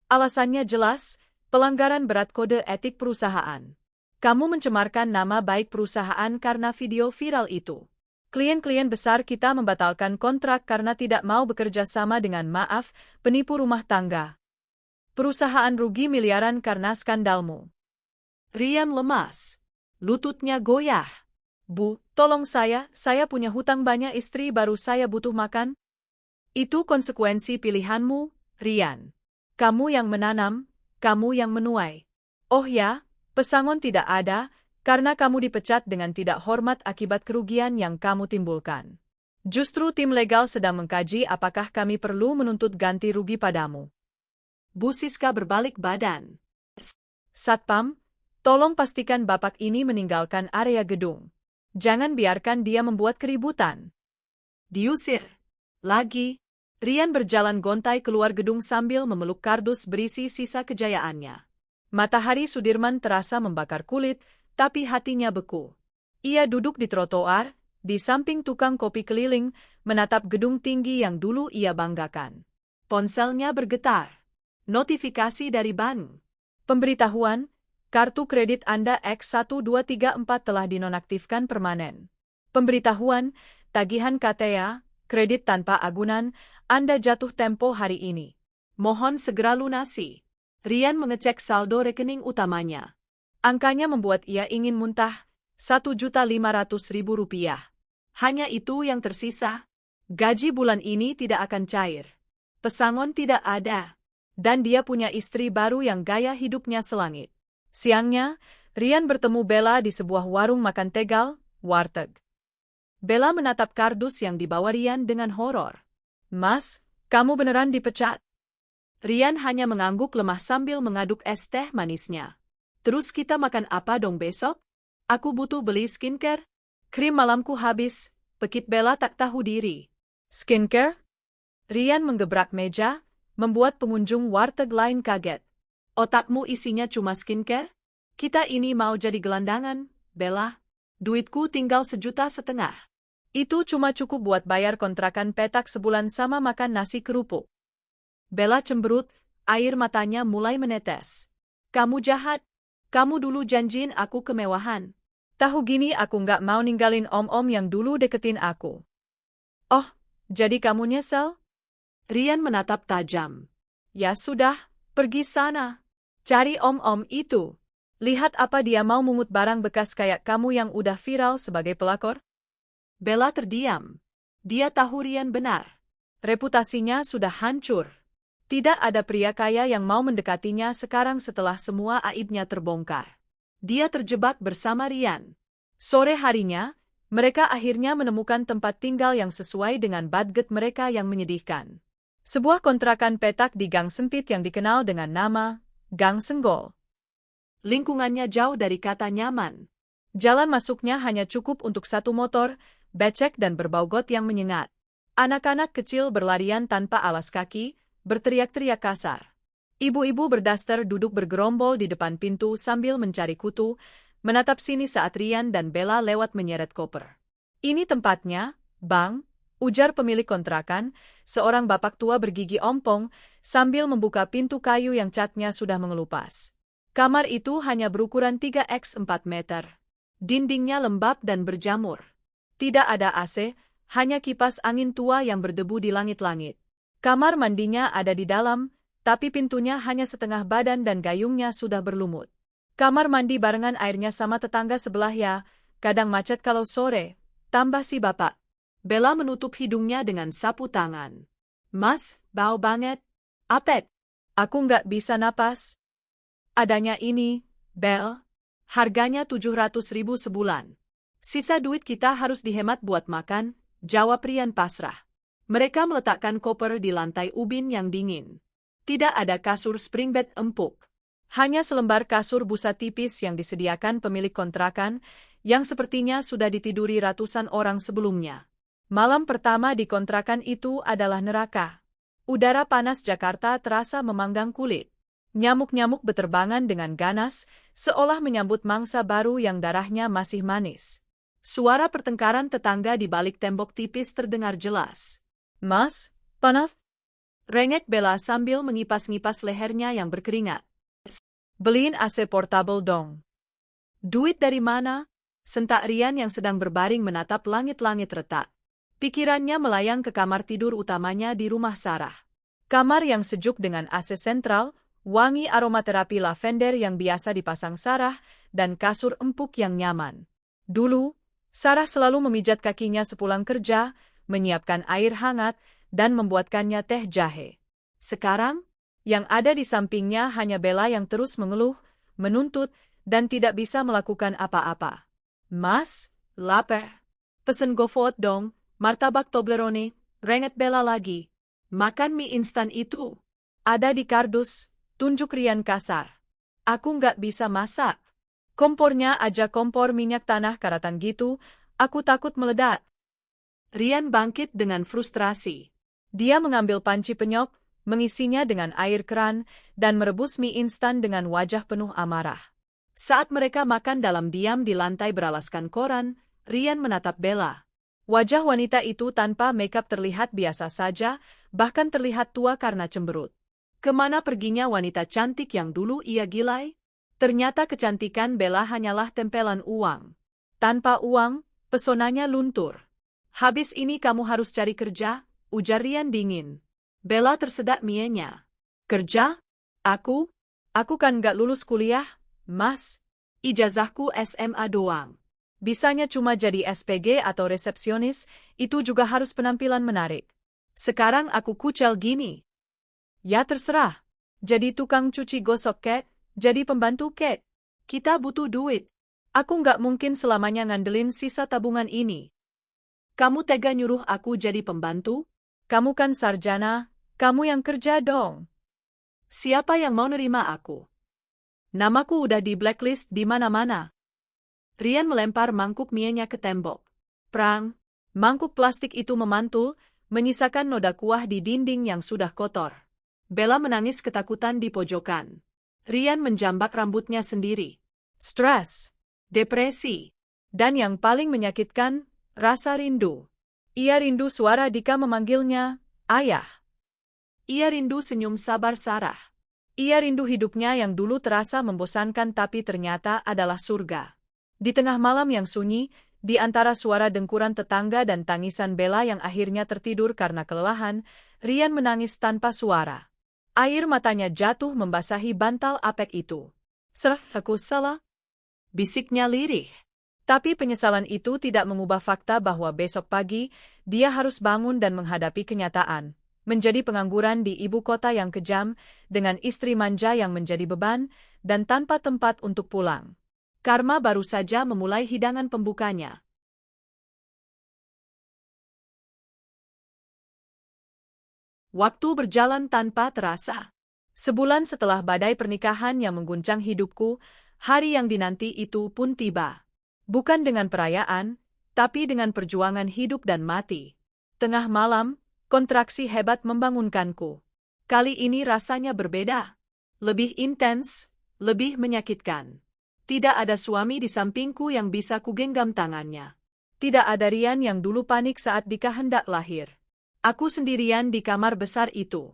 Speaker 1: Alasannya jelas, pelanggaran berat kode etik perusahaan. Kamu mencemarkan nama baik perusahaan karena video viral itu. Klien-klien besar kita membatalkan kontrak karena tidak mau bekerja sama dengan maaf, penipu rumah tangga. Perusahaan rugi miliaran karena skandalmu. Rian lemas. Lututnya goyah. Bu, tolong saya punya hutang banyak, istri baru saya butuh makan. Itu konsekuensi pilihanmu, Rian. Kamu yang menanam, kamu yang menuai. Oh ya, pesangon tidak ada, karena kamu dipecat dengan tidak hormat akibat kerugian yang kamu timbulkan. Justru tim legal sedang mengkaji apakah kami perlu menuntut ganti rugi padamu. Bu Siska berbalik badan. Satpam, tolong pastikan Bapak ini meninggalkan area gedung. Jangan biarkan dia membuat keributan. Diusir. Lagi. Rian berjalan gontai keluar gedung sambil memeluk kardus berisi sisa kejayaannya. Matahari Sudirman terasa membakar kulit, tapi hatinya beku. Ia duduk di trotoar, di samping tukang kopi keliling, menatap gedung tinggi yang dulu ia banggakan. Ponselnya bergetar. Notifikasi dari bank. Pemberitahuan, kartu kredit Anda X1234 telah dinonaktifkan permanen. Pemberitahuan, tagihan KTA, kredit tanpa agunan, Anda jatuh tempo hari ini. Mohon segera lunasi. Rian mengecek saldo rekening utamanya. Angkanya membuat ia ingin muntah, Rp1.500.000. Hanya itu yang tersisa. Gaji bulan ini tidak akan cair. Pesangon tidak ada. Dan dia punya istri baru yang gaya hidupnya selangit. Siangnya, Rian bertemu Bella di sebuah warung makan Tegal, warteg. Bella menatap kardus yang dibawa Rian dengan horor. Mas, kamu beneran dipecat? Rian hanya mengangguk lemah sambil mengaduk es teh manisnya. Terus kita makan apa dong besok? Aku butuh beli skincare. Krim malamku habis, pekit Bella tak tahu diri. Skincare? Rian menggebrak meja, membuat pengunjung warteg lain kaget. Otakmu isinya cuma skincare? Kita ini mau jadi gelandangan, Bella. Duitku tinggal 1,5 juta. Itu cuma cukup buat bayar kontrakan petak sebulan sama makan nasi kerupuk. Bella cemberut, air matanya mulai menetes. Kamu jahat. Kamu dulu janjiin aku kemewahan. Tahu gini aku nggak mau ninggalin om-om yang dulu deketin aku. Oh, jadi kamu nyesel? Rian menatap tajam. Ya sudah, pergi sana. Cari om-om itu. Lihat apa dia mau mungut barang bekas kayak kamu yang udah viral sebagai pelakor? Bella terdiam. Dia tahu Rian benar. Reputasinya sudah hancur. Tidak ada pria kaya yang mau mendekatinya sekarang setelah semua aibnya terbongkar. Dia terjebak bersama Rian. Sore harinya, Mereka akhirnya menemukan tempat tinggal yang sesuai dengan budget mereka yang menyedihkan. Sebuah kontrakan petak di gang sempit yang dikenal dengan nama Gang Senggol. Lingkungannya jauh dari kata nyaman. Jalan masuknya hanya cukup untuk satu motor, becek dan berbau got yang menyengat. Anak-anak kecil berlarian tanpa alas kaki, berteriak-teriak kasar. Ibu-ibu berdaster duduk bergerombol di depan pintu sambil mencari kutu, menatap sini saat Rian dan Bella lewat menyeret koper. "Ini tempatnya, Bang," ujar pemilik kontrakan, seorang bapak tua bergigi ompong, sambil membuka pintu kayu yang catnya sudah mengelupas. Kamar itu hanya berukuran 3x4 meter. Dindingnya lembab dan berjamur. Tidak ada AC, hanya kipas angin tua yang berdebu di langit-langit. Kamar mandinya ada di dalam, tapi pintunya hanya setengah badan dan gayungnya sudah berlumut. Kamar mandi barengan airnya sama tetangga sebelah ya, kadang macet kalau sore, tambah si bapak. Bella menutup hidungnya dengan sapu tangan. "Mas, bau banget." "Apet? Aku nggak bisa napas." "Adanya ini, Bel. Harganya 700.000 sebulan. Sisa duit kita harus dihemat buat makan," jawab Rian pasrah. Mereka meletakkan koper di lantai ubin yang dingin. Tidak ada kasur spring bed empuk. Hanya selembar kasur busa tipis yang disediakan pemilik kontrakan, yang sepertinya sudah ditiduri ratusan orang sebelumnya. Malam pertama di kontrakan itu adalah neraka. Udara panas Jakarta terasa memanggang kulit. Nyamuk-nyamuk beterbangan dengan ganas, seolah menyambut mangsa baru yang darahnya masih manis. Suara pertengkaran tetangga di balik tembok tipis terdengar jelas. "Mas, panas?" rengek Bella sambil mengipas-ngipas lehernya yang berkeringat. "Beliin AC portable dong." "Duit dari mana?" sentak Rian yang sedang berbaring menatap langit-langit retak. Pikirannya melayang ke kamar tidur utamanya di rumah Sarah. Kamar yang sejuk dengan AC sentral, wangi aromaterapi lavender yang biasa dipasang Sarah, dan kasur empuk yang nyaman. Dulu, Sarah selalu memijat kakinya sepulang kerja, menyiapkan air hangat, dan membuatkannya teh jahe. Sekarang, yang ada di sampingnya hanya Bella yang terus mengeluh, menuntut, dan tidak bisa melakukan apa-apa. "Mas, lapar. Pesen GoFood dong, martabak Toblerone," rengek Bella lagi. "Makan mie instan itu. Ada di kardus," tunjuk Rian kasar. "Aku nggak bisa masak. Kompornya aja kompor minyak tanah karatan gitu, aku takut meledak." Rian bangkit dengan frustrasi. Dia mengambil panci penyok, mengisinya dengan air keran, dan merebus mie instan dengan wajah penuh amarah. Saat mereka makan dalam diam di lantai beralaskan koran, Rian menatap Bella. Wajah wanita itu tanpa makeup terlihat biasa saja, bahkan terlihat tua karena cemberut. Kemana perginya wanita cantik yang dulu ia gilai? Ternyata kecantikan Bella hanyalah tempelan uang. Tanpa uang, pesonanya luntur. "Habis ini kamu harus cari kerja," ujar Rian dingin. Bella tersedak mienya. "Kerja? Aku? Aku kan gak lulus kuliah, Mas. Ijazahku SMA doang. Bisanya cuma jadi SPG atau resepsionis, itu juga harus penampilan menarik. Sekarang aku kucel gini." "Ya terserah. Jadi tukang cuci gosok kek, jadi pembantu kek. Kita butuh duit. Aku nggak mungkin selamanya ngandelin sisa tabungan ini." "Kamu tega nyuruh aku jadi pembantu? Kamu kan sarjana, kamu yang kerja dong." "Siapa yang mau nerima aku? Namaku udah di blacklist di mana-mana." Rian melempar mangkuk mienya ke tembok. Prang, mangkuk plastik itu memantul, menyisakan noda kuah di dinding yang sudah kotor. Bella menangis ketakutan di pojokan. Rian menjambak rambutnya sendiri. Stres, depresi, dan yang paling menyakitkan, rasa rindu. Ia rindu suara Dika memanggilnya, "Ayah." Ia rindu senyum sabar Sarah. Ia rindu hidupnya yang dulu terasa membosankan tapi ternyata adalah surga. Di tengah malam yang sunyi, di antara suara dengkuran tetangga dan tangisan Bella yang akhirnya tertidur karena kelelahan, Rian menangis tanpa suara. Air matanya jatuh membasahi bantal apek itu. "Serah, aku salah," bisiknya lirih. Tapi penyesalan itu tidak mengubah fakta bahwa besok pagi, dia harus bangun dan menghadapi kenyataan. Menjadi pengangguran di ibu kota yang kejam, dengan istri manja yang menjadi beban, dan tanpa tempat untuk pulang. Karma baru saja memulai hidangan pembukanya. Waktu berjalan tanpa terasa. Sebulan setelah badai pernikahan yang mengguncang hidupku, hari yang dinanti itu pun tiba. Bukan dengan perayaan, tapi dengan perjuangan hidup dan mati. Tengah malam, kontraksi hebat membangunkanku. Kali ini rasanya berbeda. Lebih intens, lebih menyakitkan. Tidak ada suami di sampingku yang bisa kugenggam tangannya. Tidak ada Rian yang dulu panik saat Dika hendak lahir. Aku sendirian di kamar besar itu.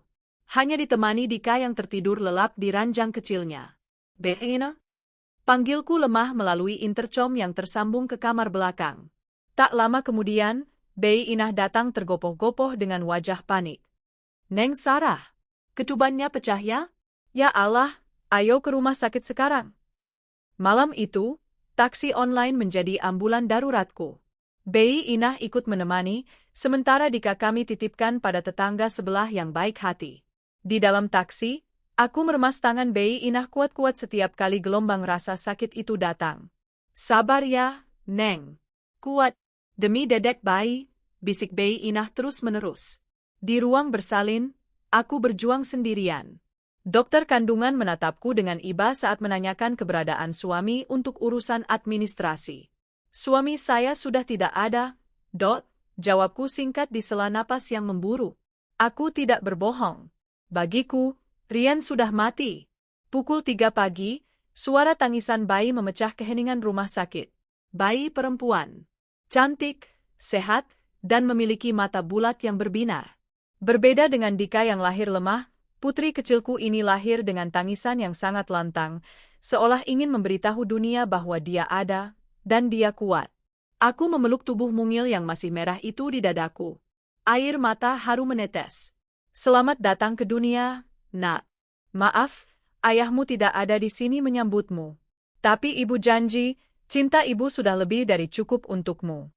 Speaker 1: Hanya ditemani Dika yang tertidur lelap di ranjang kecilnya. Beina? Panggilku lemah melalui intercom yang tersambung ke kamar belakang. Tak lama kemudian, Bei Inah datang tergopoh-gopoh dengan wajah panik. Neng Sarah, ketubannya pecah ya? Ya Allah, ayo ke rumah sakit sekarang. Malam itu, taksi online menjadi ambulan daruratku. Bei Inah ikut menemani, sementara Dika kami titipkan pada tetangga sebelah yang baik hati. Di dalam taksi, aku meremas tangan Bei Inah kuat-kuat setiap kali gelombang rasa sakit itu datang. Sabar ya, Neng. Kuat. Demi dedek bayi, bisik Bei Inah terus-menerus. Di ruang bersalin, aku berjuang sendirian. Dokter kandungan menatapku dengan iba saat menanyakan keberadaan suami untuk urusan administrasi. Suami saya sudah tidak ada, Dot, jawabku singkat di sela napas yang memburu. Aku tidak berbohong. Bagiku, Rian sudah mati. Pukul 3 pagi, suara tangisan bayi memecah keheningan rumah sakit. Bayi perempuan. Cantik, sehat, dan memiliki mata bulat yang berbinar. Berbeda dengan Dika yang lahir lemah, putri kecilku ini lahir dengan tangisan yang sangat lantang, seolah ingin memberitahu dunia bahwa dia ada, dan dia kuat. Aku memeluk tubuh mungil yang masih merah itu di dadaku. Air mata haru menetes. Selamat datang ke dunia, Nak. Maaf, ayahmu tidak ada di sini menyambutmu. Tapi ibu janji, cinta ibu sudah lebih dari cukup untukmu.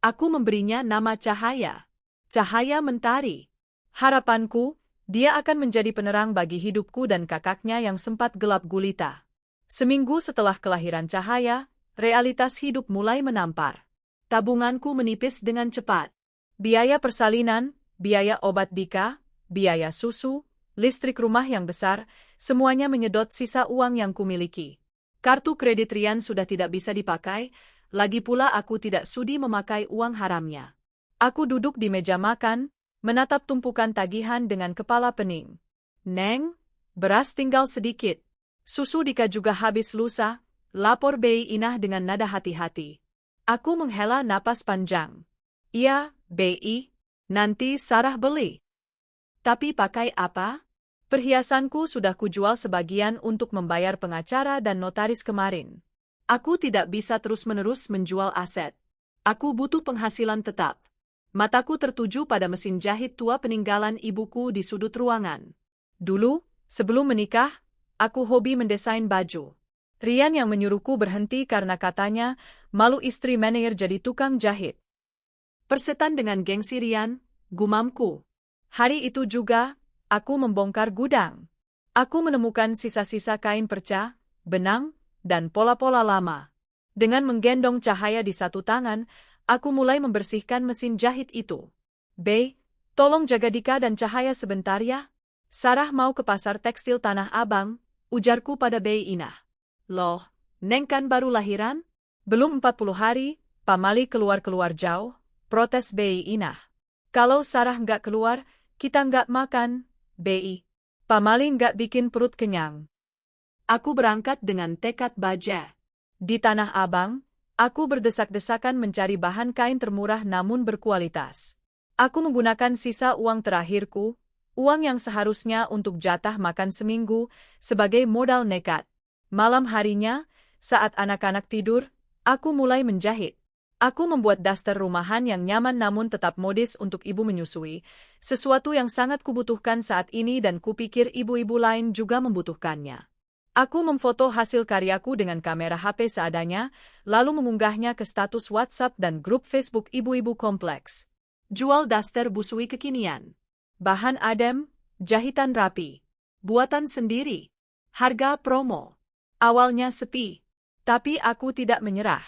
Speaker 1: Aku memberinya nama Cahaya. Cahaya Mentari. Harapanku, dia akan menjadi penerang bagi hidupku dan kakaknya yang sempat gelap gulita. Seminggu setelah kelahiran Cahaya, realitas hidup mulai menampar. Tabunganku menipis dengan cepat. Biaya persalinan, biaya obat Dika, biaya susu, listrik rumah yang besar, semuanya menyedot sisa uang yang kumiliki. Kartu kredit Rian sudah tidak bisa dipakai, lagi pula aku tidak sudi memakai uang haramnya. Aku duduk di meja makan, menatap tumpukan tagihan dengan kepala pening. Neng, beras tinggal sedikit. Susu Dika juga habis lusa, lapor Bei Inah dengan nada hati-hati. Aku menghela napas panjang. Iya, Bei, nanti Sarah beli. Tapi pakai apa? Perhiasanku sudah kujual sebagian untuk membayar pengacara dan notaris kemarin. Aku tidak bisa terus-menerus menjual aset. Aku butuh penghasilan tetap. Mataku tertuju pada mesin jahit tua peninggalan ibuku di sudut ruangan. Dulu, sebelum menikah, aku hobi mendesain baju. Rian yang menyuruhku berhenti karena katanya, malu istri manajer jadi tukang jahit. Persetan dengan gengsi Rian, gumamku. Hari itu juga, aku membongkar gudang. Aku menemukan sisa-sisa kain perca, benang, dan pola-pola lama. Dengan menggendong Cahaya di satu tangan, aku mulai membersihkan mesin jahit itu. Bei, tolong jaga Dika dan Cahaya sebentar ya. Sarah mau ke pasar tekstil Tanah Abang, ujarku pada Bei Inah. Loh, Neng kan baru lahiran? Belum 40 hari, Pamali keluar-keluar jauh, protes Bei Inah. Kalau Sarah nggak keluar, kita nggak makan, Bei. Pamali nggak bikin perut kenyang. Aku berangkat dengan tekad baja. Di Tanah Abang, aku berdesak-desakan mencari bahan kain termurah namun berkualitas. Aku menggunakan sisa uang terakhirku, uang yang seharusnya untuk jatah makan seminggu, sebagai modal nekat. Malam harinya, saat anak-anak tidur, aku mulai menjahit. Aku membuat daster rumahan yang nyaman namun tetap modis untuk ibu menyusui, sesuatu yang sangat kubutuhkan saat ini dan kupikir ibu-ibu lain juga membutuhkannya. Aku memfoto hasil karyaku dengan kamera HP seadanya, lalu mengunggahnya ke status WhatsApp dan grup Facebook ibu-ibu kompleks. Jual daster busui kekinian. Bahan adem, jahitan rapi. Buatan sendiri. Harga promo. Awalnya sepi, tapi aku tidak menyerah.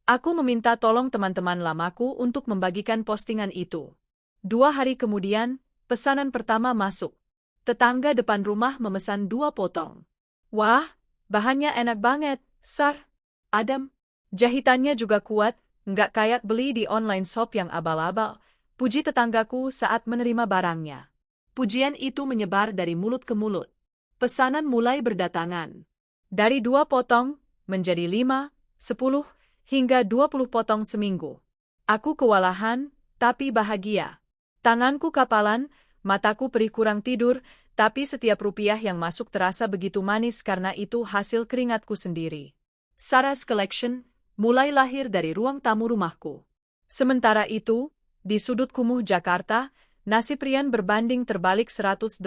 Speaker 1: Aku meminta tolong teman-teman lamaku untuk membagikan postingan itu. 2 hari kemudian, Pesanan pertama masuk. Tetangga depan rumah memesan 2 potong. Wah, bahannya enak banget, Sar. Adem. Jahitannya juga kuat, nggak kayak beli di online shop yang abal-abal, puji tetanggaku saat menerima barangnya. Pujian itu menyebar dari mulut ke mulut. Pesanan mulai berdatangan. Dari 2 potong, menjadi 5, 10, hingga 20 potong seminggu. Aku kewalahan, tapi bahagia. Tanganku kapalan, mataku perih kurang tidur, tapi setiap rupiah yang masuk terasa begitu manis karena itu hasil keringatku sendiri. Sarah's Collection mulai lahir dari ruang tamu rumahku. Sementara itu, di sudut kumuh Jakarta, nasib Rian berbanding terbalik 180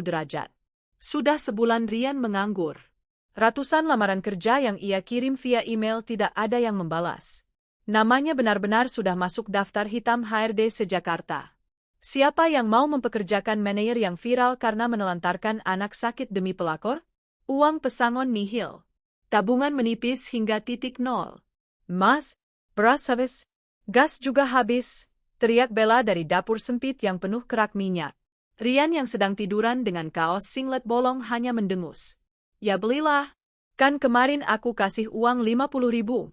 Speaker 1: derajat. Sudah sebulan Rian menganggur. Ratusan lamaran kerja yang ia kirim via email tidak ada yang membalas. Namanya benar-benar sudah masuk daftar hitam HRD se-Jakarta. Siapa yang mau mempekerjakan manajer yang viral karena menelantarkan anak sakit demi pelakor? Uang pesangon nihil. Tabungan menipis hingga titik nol. Mas, beras habis. Gas juga habis. Teriak Bella dari dapur sempit yang penuh kerak minyak. Rian yang sedang tiduran dengan kaos singlet bolong hanya mendengus. Ya belilah. Kan kemarin aku kasih uang 50.000.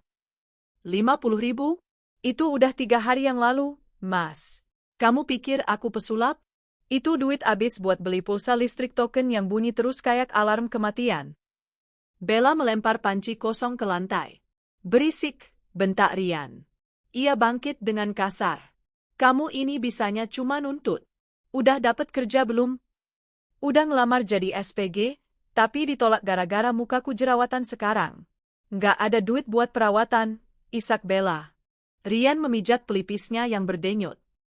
Speaker 1: 50.000? Itu udah 3 hari yang lalu, Mas. Kamu pikir aku pesulap? Itu duit abis buat beli pulsa listrik token yang bunyi terus kayak alarm kematian. Bella melempar panci kosong ke lantai. Berisik, bentak Rian. Ia bangkit dengan kasar. Kamu ini bisanya cuma nuntut. Udah dapet kerja belum? Udah ngelamar jadi SPG, tapi ditolak gara-gara mukaku jerawatan sekarang. Nggak ada duit buat perawatan, isak Bella. Rian memijat pelipisnya yang berdenyut.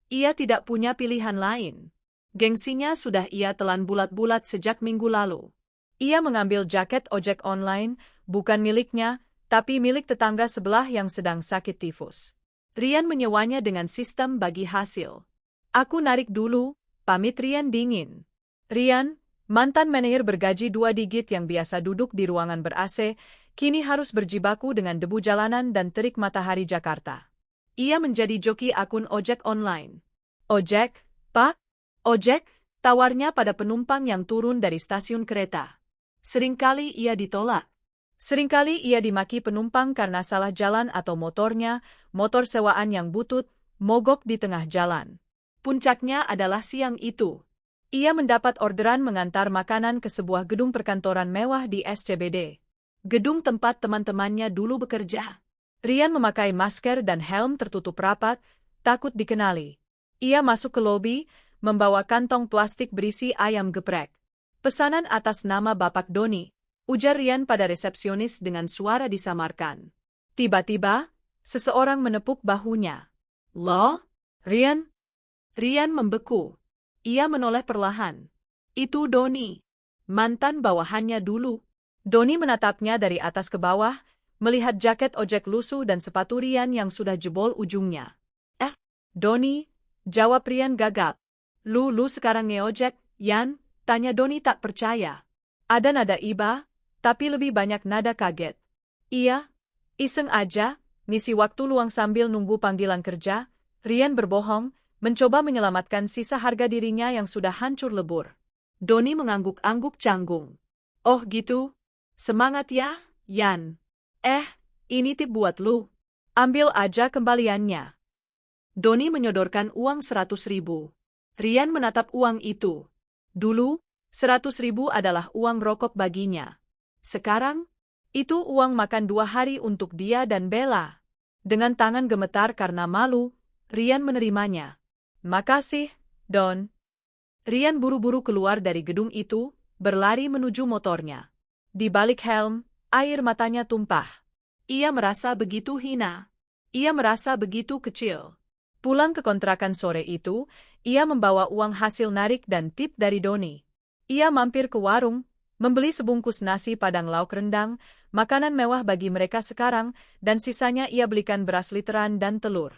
Speaker 1: Ia tidak punya pilihan lain. Gengsinya sudah ia telan bulat-bulat sejak minggu lalu. Ia mengambil jaket ojek online, bukan miliknya, tapi milik tetangga sebelah yang sedang sakit tifus. Rian menyewanya dengan sistem bagi hasil. Aku narik dulu, pamit Rian dingin. Rian, mantan manajer bergaji 2 digit yang biasa duduk di ruangan ber-AC, kini harus berjibaku dengan debu jalanan dan terik matahari Jakarta. Ia menjadi joki akun ojek online. Ojek, Pak? Ojek? Tawarnya pada penumpang yang turun dari stasiun kereta. Seringkali ia ditolak. Seringkali ia dimaki penumpang karena salah jalan atau motornya, motor sewaan yang butut, mogok di tengah jalan. Puncaknya adalah siang itu. Ia mendapat orderan mengantar makanan ke sebuah gedung perkantoran mewah di SCBD. Gedung tempat teman-temannya dulu bekerja. Rian memakai masker dan helm tertutup rapat, takut dikenali. Ia masuk ke lobi, membawa kantong plastik berisi ayam geprek. Pesanan atas nama Bapak Doni, ujar Rian pada resepsionis dengan suara disamarkan. Tiba-tiba, seseorang menepuk bahunya. Loh? Rian? Rian membeku. Ia menoleh perlahan. Itu Doni. Mantan bawahannya dulu. Doni menatapnya dari atas ke bawah, melihat jaket ojek lusuh dan sepatu Rian yang sudah jebol ujungnya. Doni, jawab Rian gagap. Lu sekarang ngeojek, Yan? Tanya Doni tak percaya. Ada nada iba, tapi lebih banyak nada kaget. Iya, iseng aja, ngisi waktu luang sambil nunggu panggilan kerja. Rian berbohong, mencoba menyelamatkan sisa harga dirinya yang sudah hancur lebur. Doni mengangguk-angguk canggung. Oh gitu? Semangat ya, Yan. Ini tip buat lu. Ambil aja kembaliannya. Doni menyodorkan uang 100.000. Rian menatap uang itu. Dulu, 100.000 adalah uang rokok baginya. Sekarang, itu uang makan 2 hari untuk dia dan Bella. Dengan tangan gemetar karena malu, Rian menerimanya. Makasih, Don. Rian buru-buru keluar dari gedung itu, berlari menuju motornya. Di balik helm, air matanya tumpah. Ia merasa begitu hina. Ia merasa begitu kecil. Pulang ke kontrakan sore itu, ia membawa uang hasil narik dan tip dari Doni. Ia mampir ke warung, membeli sebungkus nasi padang lauk rendang, makanan mewah bagi mereka sekarang, dan sisanya ia belikan beras literan dan telur.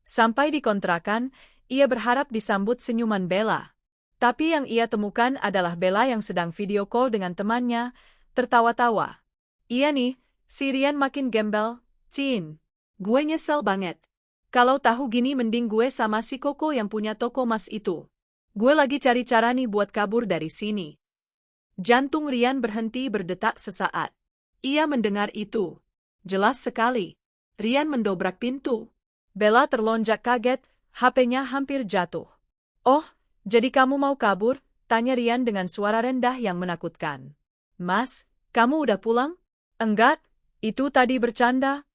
Speaker 1: Sampai di kontrakan, ia berharap disambut senyuman Bella. Tapi yang ia temukan adalah Bella yang sedang video call dengan temannya, tertawa-tawa. Iya nih, si Rian makin gembel, Cin. Gue nyesel banget. Kalau tahu gini mending gue sama si Koko yang punya toko mas itu. Gue lagi cari cara nih buat kabur dari sini. Jantung Rian berhenti berdetak sesaat. Ia mendengar itu. Jelas sekali. Rian mendobrak pintu. Bella terlonjak kaget, HP-nya hampir jatuh. Oh, jadi kamu mau kabur? Tanya Rian dengan suara rendah yang menakutkan. Mas, kamu udah pulang? Enggak, itu tadi bercanda.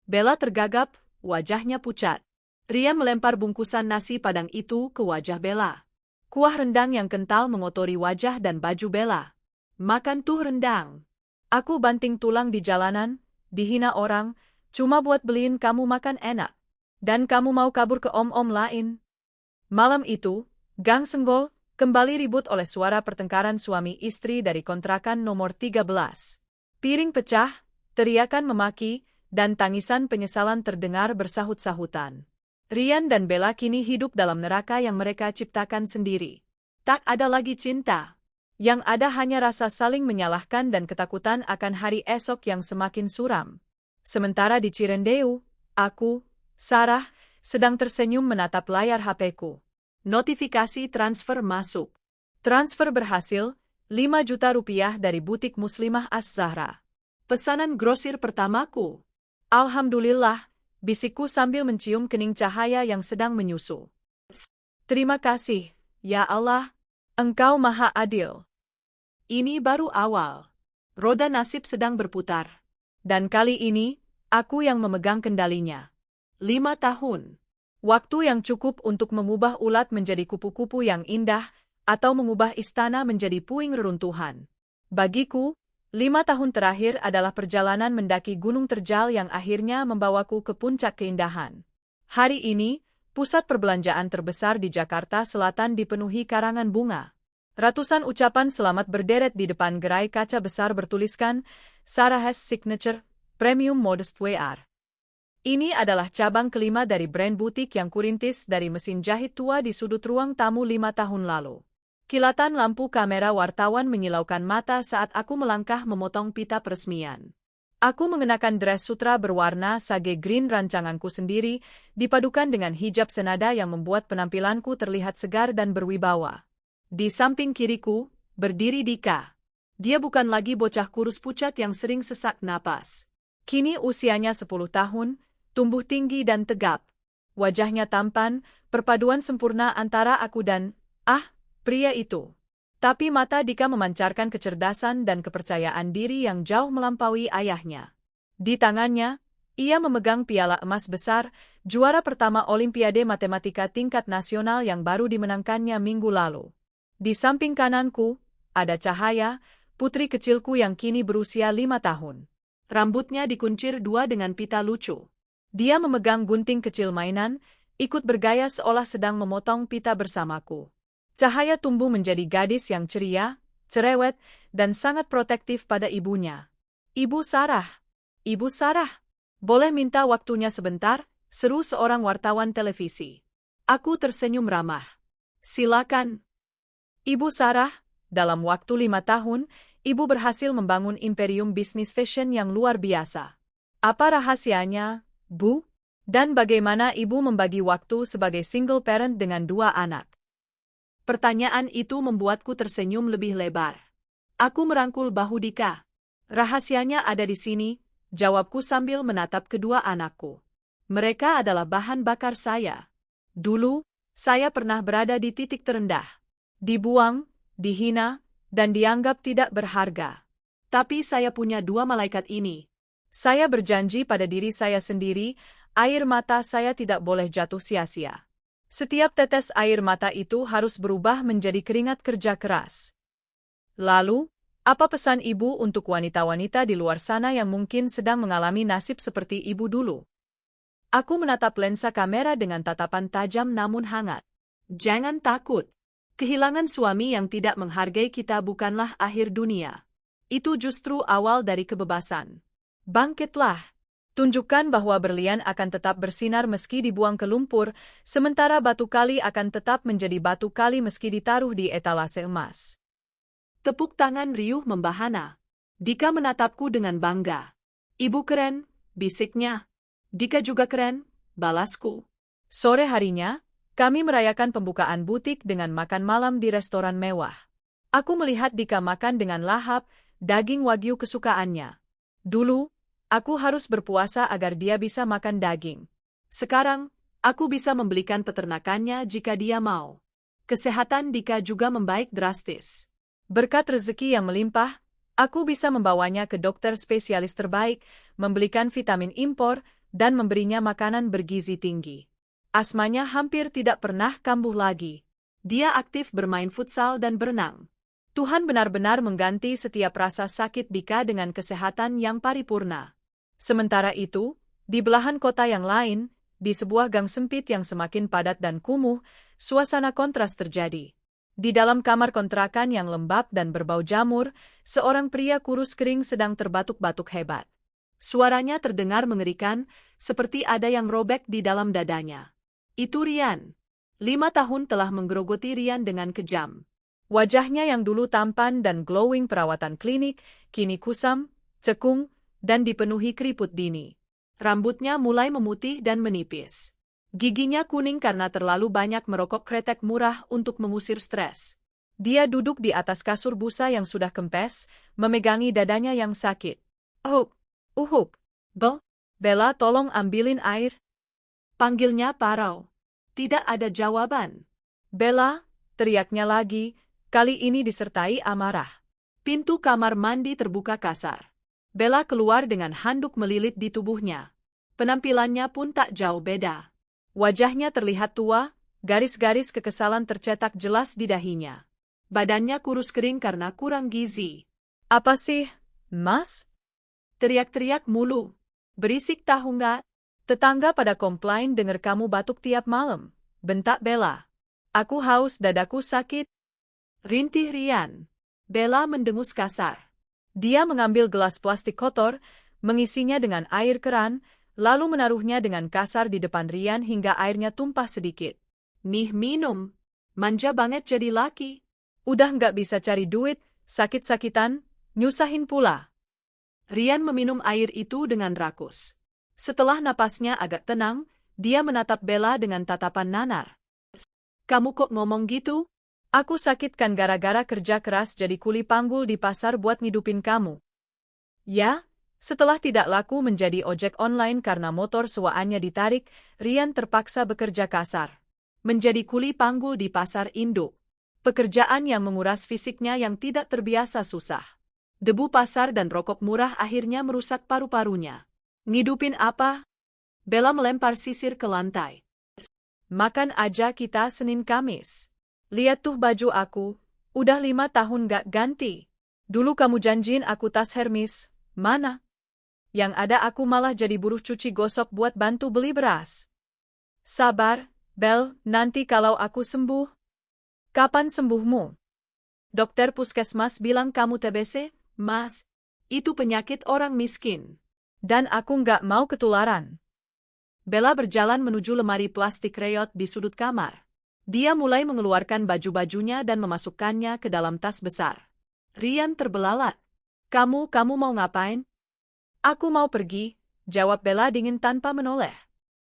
Speaker 1: Bella tergagap, wajahnya pucat. Rian melempar bungkusan nasi padang itu ke wajah Bella. Kuah rendang yang kental mengotori wajah dan baju Bella. Makan tuh rendang. Aku banting tulang di jalanan, dihina orang, cuma buat beliin kamu makan enak. Dan kamu mau kabur ke om-om lain. Malam itu, Gang Senggol kembali ribut oleh suara pertengkaran suami istri dari kontrakan nomor 13. Piring pecah, teriakan memaki, dan tangisan penyesalan terdengar bersahut-sahutan. Rian dan Bella kini hidup dalam neraka yang mereka ciptakan sendiri. Tak ada lagi cinta. Yang ada hanya rasa saling menyalahkan dan ketakutan akan hari esok yang semakin suram. Sementara di Cirendeu, aku, Sarah, sedang tersenyum menatap layar HP-ku. Notifikasi transfer masuk. Transfer berhasil, 5 juta rupiah dari butik Muslimah Az-Zahra. Pesanan grosir pertamaku. Alhamdulillah, bisikku sambil mencium kening cahaya yang sedang menyusu. Terima kasih, ya Allah, Engkau Maha Adil. Ini baru awal. Roda nasib sedang berputar. Dan kali ini, aku yang memegang kendalinya. 5 tahun. Waktu yang cukup untuk mengubah ulat menjadi kupu-kupu yang indah, atau mengubah istana menjadi puing reruntuhan. Bagiku, 5 tahun terakhir adalah perjalanan mendaki gunung terjal yang akhirnya membawaku ke puncak keindahan. Hari ini, pusat perbelanjaan terbesar di Jakarta Selatan dipenuhi karangan bunga. Ratusan ucapan selamat berderet di depan gerai kaca besar bertuliskan, Sarah's Signature, Premium Modest WR. Ini adalah cabang kelima dari brand butik yang kurintis dari mesin jahit tua di sudut ruang tamu 5 tahun lalu. Kilatan lampu kamera wartawan menyilaukan mata saat aku melangkah memotong pita peresmian. Aku mengenakan dress sutra berwarna sage green rancanganku sendiri, dipadukan dengan hijab senada yang membuat penampilanku terlihat segar dan berwibawa. Di samping kiriku, berdiri Dika. Dia bukan lagi bocah kurus pucat yang sering sesak napas. Kini usianya 10 tahun, tumbuh tinggi dan tegap. Wajahnya tampan, perpaduan sempurna antara aku dan, pria itu. Tapi mata Dika memancarkan kecerdasan dan kepercayaan diri yang jauh melampaui ayahnya. Di tangannya, ia memegang piala emas besar, juara pertama Olimpiade Matematika tingkat nasional yang baru dimenangkannya minggu lalu. Di samping kananku, ada Cahaya, putri kecilku yang kini berusia 5 tahun. Rambutnya dikuncir 2 dengan pita lucu. Dia memegang gunting kecil mainan, ikut bergaya seolah sedang memotong pita bersamaku. Cahaya tumbuh menjadi gadis yang ceria, cerewet, dan sangat protektif pada ibunya. Ibu Sarah, boleh minta waktunya sebentar? Seru seorang wartawan televisi. Aku tersenyum ramah. Silakan. Ibu Sarah, dalam waktu 5 tahun, ibu berhasil membangun imperium bisnis fashion yang luar biasa. Apa rahasianya, Bu? Dan bagaimana ibu membagi waktu sebagai single parent dengan 2 anak? Pertanyaan itu membuatku tersenyum lebih lebar. Aku merangkul bahu Dika. Rahasianya ada di sini, jawabku sambil menatap kedua anakku. Mereka adalah bahan bakar saya. Dulu, saya pernah berada di titik terendah. Dibuang, dihina, dan dianggap tidak berharga. Tapi saya punya 2 malaikat ini. Saya berjanji pada diri saya sendiri, air mata saya tidak boleh jatuh sia-sia. Setiap tetes air mata itu harus berubah menjadi keringat kerja keras. Lalu, apa pesan ibu untuk wanita-wanita di luar sana yang mungkin sedang mengalami nasib seperti ibu dulu? Aku menatap lensa kamera dengan tatapan tajam namun hangat. Jangan takut. Kehilangan suami yang tidak menghargai kita bukanlah akhir dunia. Itu justru awal dari kebebasan. Bangkitlah. Tunjukkan bahwa berlian akan tetap bersinar meski dibuang ke lumpur, sementara batu kali akan tetap menjadi batu kali meski ditaruh di etalase emas. Tepuk tangan riuh membahana. Dika menatapku dengan bangga. Ibu keren, bisiknya. Dika juga keren, balasku. Sore harinya, Kami merayakan pembukaan butik dengan makan malam di restoran mewah. Aku melihat Dika makan dengan lahap daging wagyu kesukaannya. Dulu, aku harus berpuasa agar dia bisa makan daging. Sekarang, aku bisa membelikan peternakannya jika dia mau. Kesehatan Dika juga membaik drastis. Berkat rezeki yang melimpah, aku bisa membawanya ke dokter spesialis terbaik, membelikan vitamin impor, dan memberinya makanan bergizi tinggi. Asmanya hampir tidak pernah kambuh lagi. Dia aktif bermain futsal dan berenang. Tuhan benar-benar mengganti setiap rasa sakit Dika dengan kesehatan yang paripurna. Sementara itu, di belahan kota yang lain, di sebuah gang sempit yang semakin padat dan kumuh, suasana kontras terjadi. Di dalam kamar kontrakan yang lembab dan berbau jamur, seorang pria kurus kering sedang terbatuk-batuk hebat. Suaranya terdengar mengerikan, seperti ada yang robek di dalam dadanya. Itu Rian. 5 tahun telah menggerogoti Rian dengan kejam. Wajahnya yang dulu tampan dan glowing perawatan klinik, kini kusam, cekung, dan dipenuhi keriput dini. Rambutnya mulai memutih dan menipis. Giginya kuning karena terlalu banyak merokok kretek murah untuk mengusir stres. Dia duduk di atas kasur busa yang sudah kempes, memegangi dadanya yang sakit. Uhuk. Bella, tolong ambilin air. Panggilnya Parau. Tidak ada jawaban. Bella, teriaknya lagi, kali ini disertai amarah. Pintu kamar mandi terbuka kasar. Bella keluar dengan handuk melilit di tubuhnya. Penampilannya pun tak jauh beda. Wajahnya terlihat tua, garis-garis kekesalan tercetak jelas di dahinya. Badannya kurus kering karena kurang gizi. Apa sih, Mas? Teriak-teriak mulu. Berisik tahu nggak? Tetangga pada komplain dengar kamu batuk tiap malam, bentak Bella. Aku haus, dadaku sakit. Rintih Rian. Bella mendengus kasar. Dia mengambil gelas plastik kotor, mengisinya dengan air keran, lalu menaruhnya dengan kasar di depan Rian hingga airnya tumpah sedikit. Nih minum. Manja banget jadi laki. Udah nggak bisa cari duit, sakit-sakitan, nyusahin pula. Rian meminum air itu dengan rakus. Setelah napasnya agak tenang, dia menatap Bella dengan tatapan nanar. Kamu kok ngomong gitu? Aku sakit kan gara-gara kerja keras jadi kuli panggul di pasar buat ngidupin kamu. Ya, setelah tidak laku menjadi ojek online karena motor sewaannya ditarik, Rian terpaksa bekerja kasar. Menjadi kuli panggul di pasar induk. Pekerjaan yang menguras fisiknya yang tidak terbiasa susah. Debu pasar dan rokok murah akhirnya merusak paru-parunya. Ngidupin apa? Bella melempar sisir ke lantai. Makan aja kita Senin Kamis. Lihat tuh baju aku, udah 5 tahun gak ganti. Dulu kamu janjiin aku tas Hermes, mana? Yang ada aku malah jadi buruh cuci gosok buat bantu beli beras. Sabar, Bel, nanti kalau aku sembuh. Kapan sembuhmu? Dokter puskesmas bilang kamu TBC, Mas. Itu penyakit orang miskin. Dan aku nggak mau ketularan. Bella berjalan menuju lemari plastik reyot di sudut kamar. Dia mulai mengeluarkan baju-bajunya dan memasukkannya ke dalam tas besar. Rian terbelalak. Kamu mau ngapain? Aku mau pergi, jawab Bella dingin tanpa menoleh.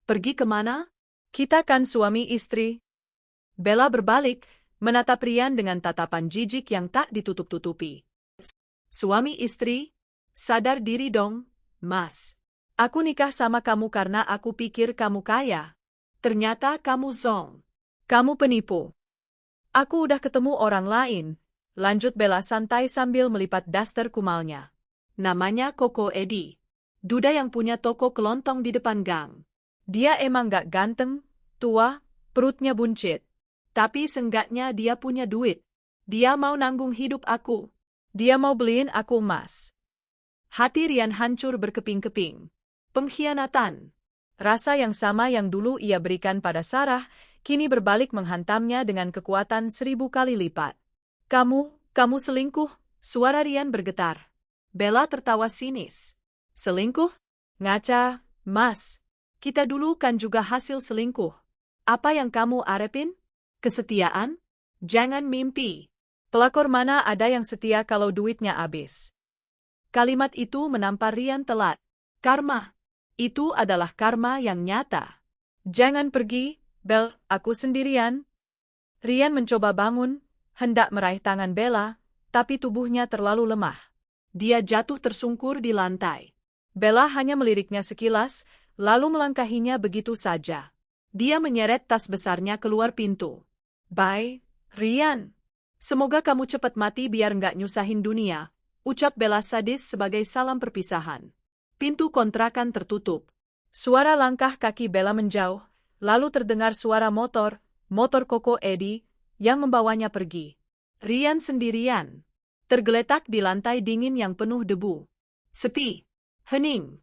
Speaker 1: Pergi kemana? Kita kan suami istri. Bella berbalik, menatap Rian dengan tatapan jijik yang tak ditutup-tutupi. Suami istri? Sadar diri dong. Mas, aku nikah sama kamu karena aku pikir kamu kaya. Ternyata kamu zong. Kamu penipu. Aku udah ketemu orang lain, lanjut Bella santai sambil melipat daster kumalnya. Namanya Koko Edi. Duda yang punya toko kelontong di depan gang. Dia emang gak ganteng, tua, perutnya buncit. Tapi seenggaknya dia punya duit. Dia mau nanggung hidup aku. Dia mau beliin aku emas. Hati Rian hancur berkeping-keping. Pengkhianatan. Rasa yang sama yang dulu ia berikan pada Sarah, kini berbalik menghantamnya dengan kekuatan 1000 kali lipat. Kamu selingkuh, suara Rian bergetar. Bella tertawa sinis. Selingkuh? Ngaca, Mas. Kita dulu kan juga hasil selingkuh. Apa yang kamu arepin? Kesetiaan? Jangan mimpi. Pelakor mana ada yang setia kalau duitnya habis? Kalimat itu menampar Rian telat. Karma. Itu adalah karma yang nyata. Jangan pergi, Bel, aku sendirian. Rian mencoba bangun, hendak meraih tangan Bella, tapi tubuhnya terlalu lemah. Dia jatuh tersungkur di lantai. Bella hanya meliriknya sekilas, lalu melangkahinya begitu saja. Dia menyeret tas besarnya keluar pintu. Bye, Rian. Semoga kamu cepat mati biar nggak nyusahin dunia, ucap Bella sadis sebagai salam perpisahan. Pintu kontrakan tertutup. Suara langkah kaki Bella menjauh, lalu terdengar suara motor Koko Eddie, yang membawanya pergi. Rian sendirian. Tergeletak di lantai dingin yang penuh debu. Sepi. Hening.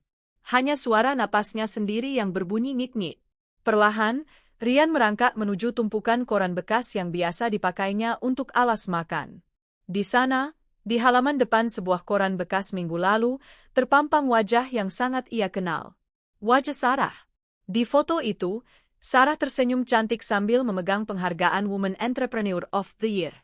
Speaker 1: Hanya suara napasnya sendiri yang berbunyi ngik-ngik. Perlahan, Rian merangkak menuju tumpukan koran bekas yang biasa dipakainya untuk alas makan. Di sana, di halaman depan sebuah koran bekas minggu lalu, terpampang wajah yang sangat ia kenal. Wajah Sarah. Di foto itu, Sarah tersenyum cantik sambil memegang penghargaan Woman Entrepreneur of the Year.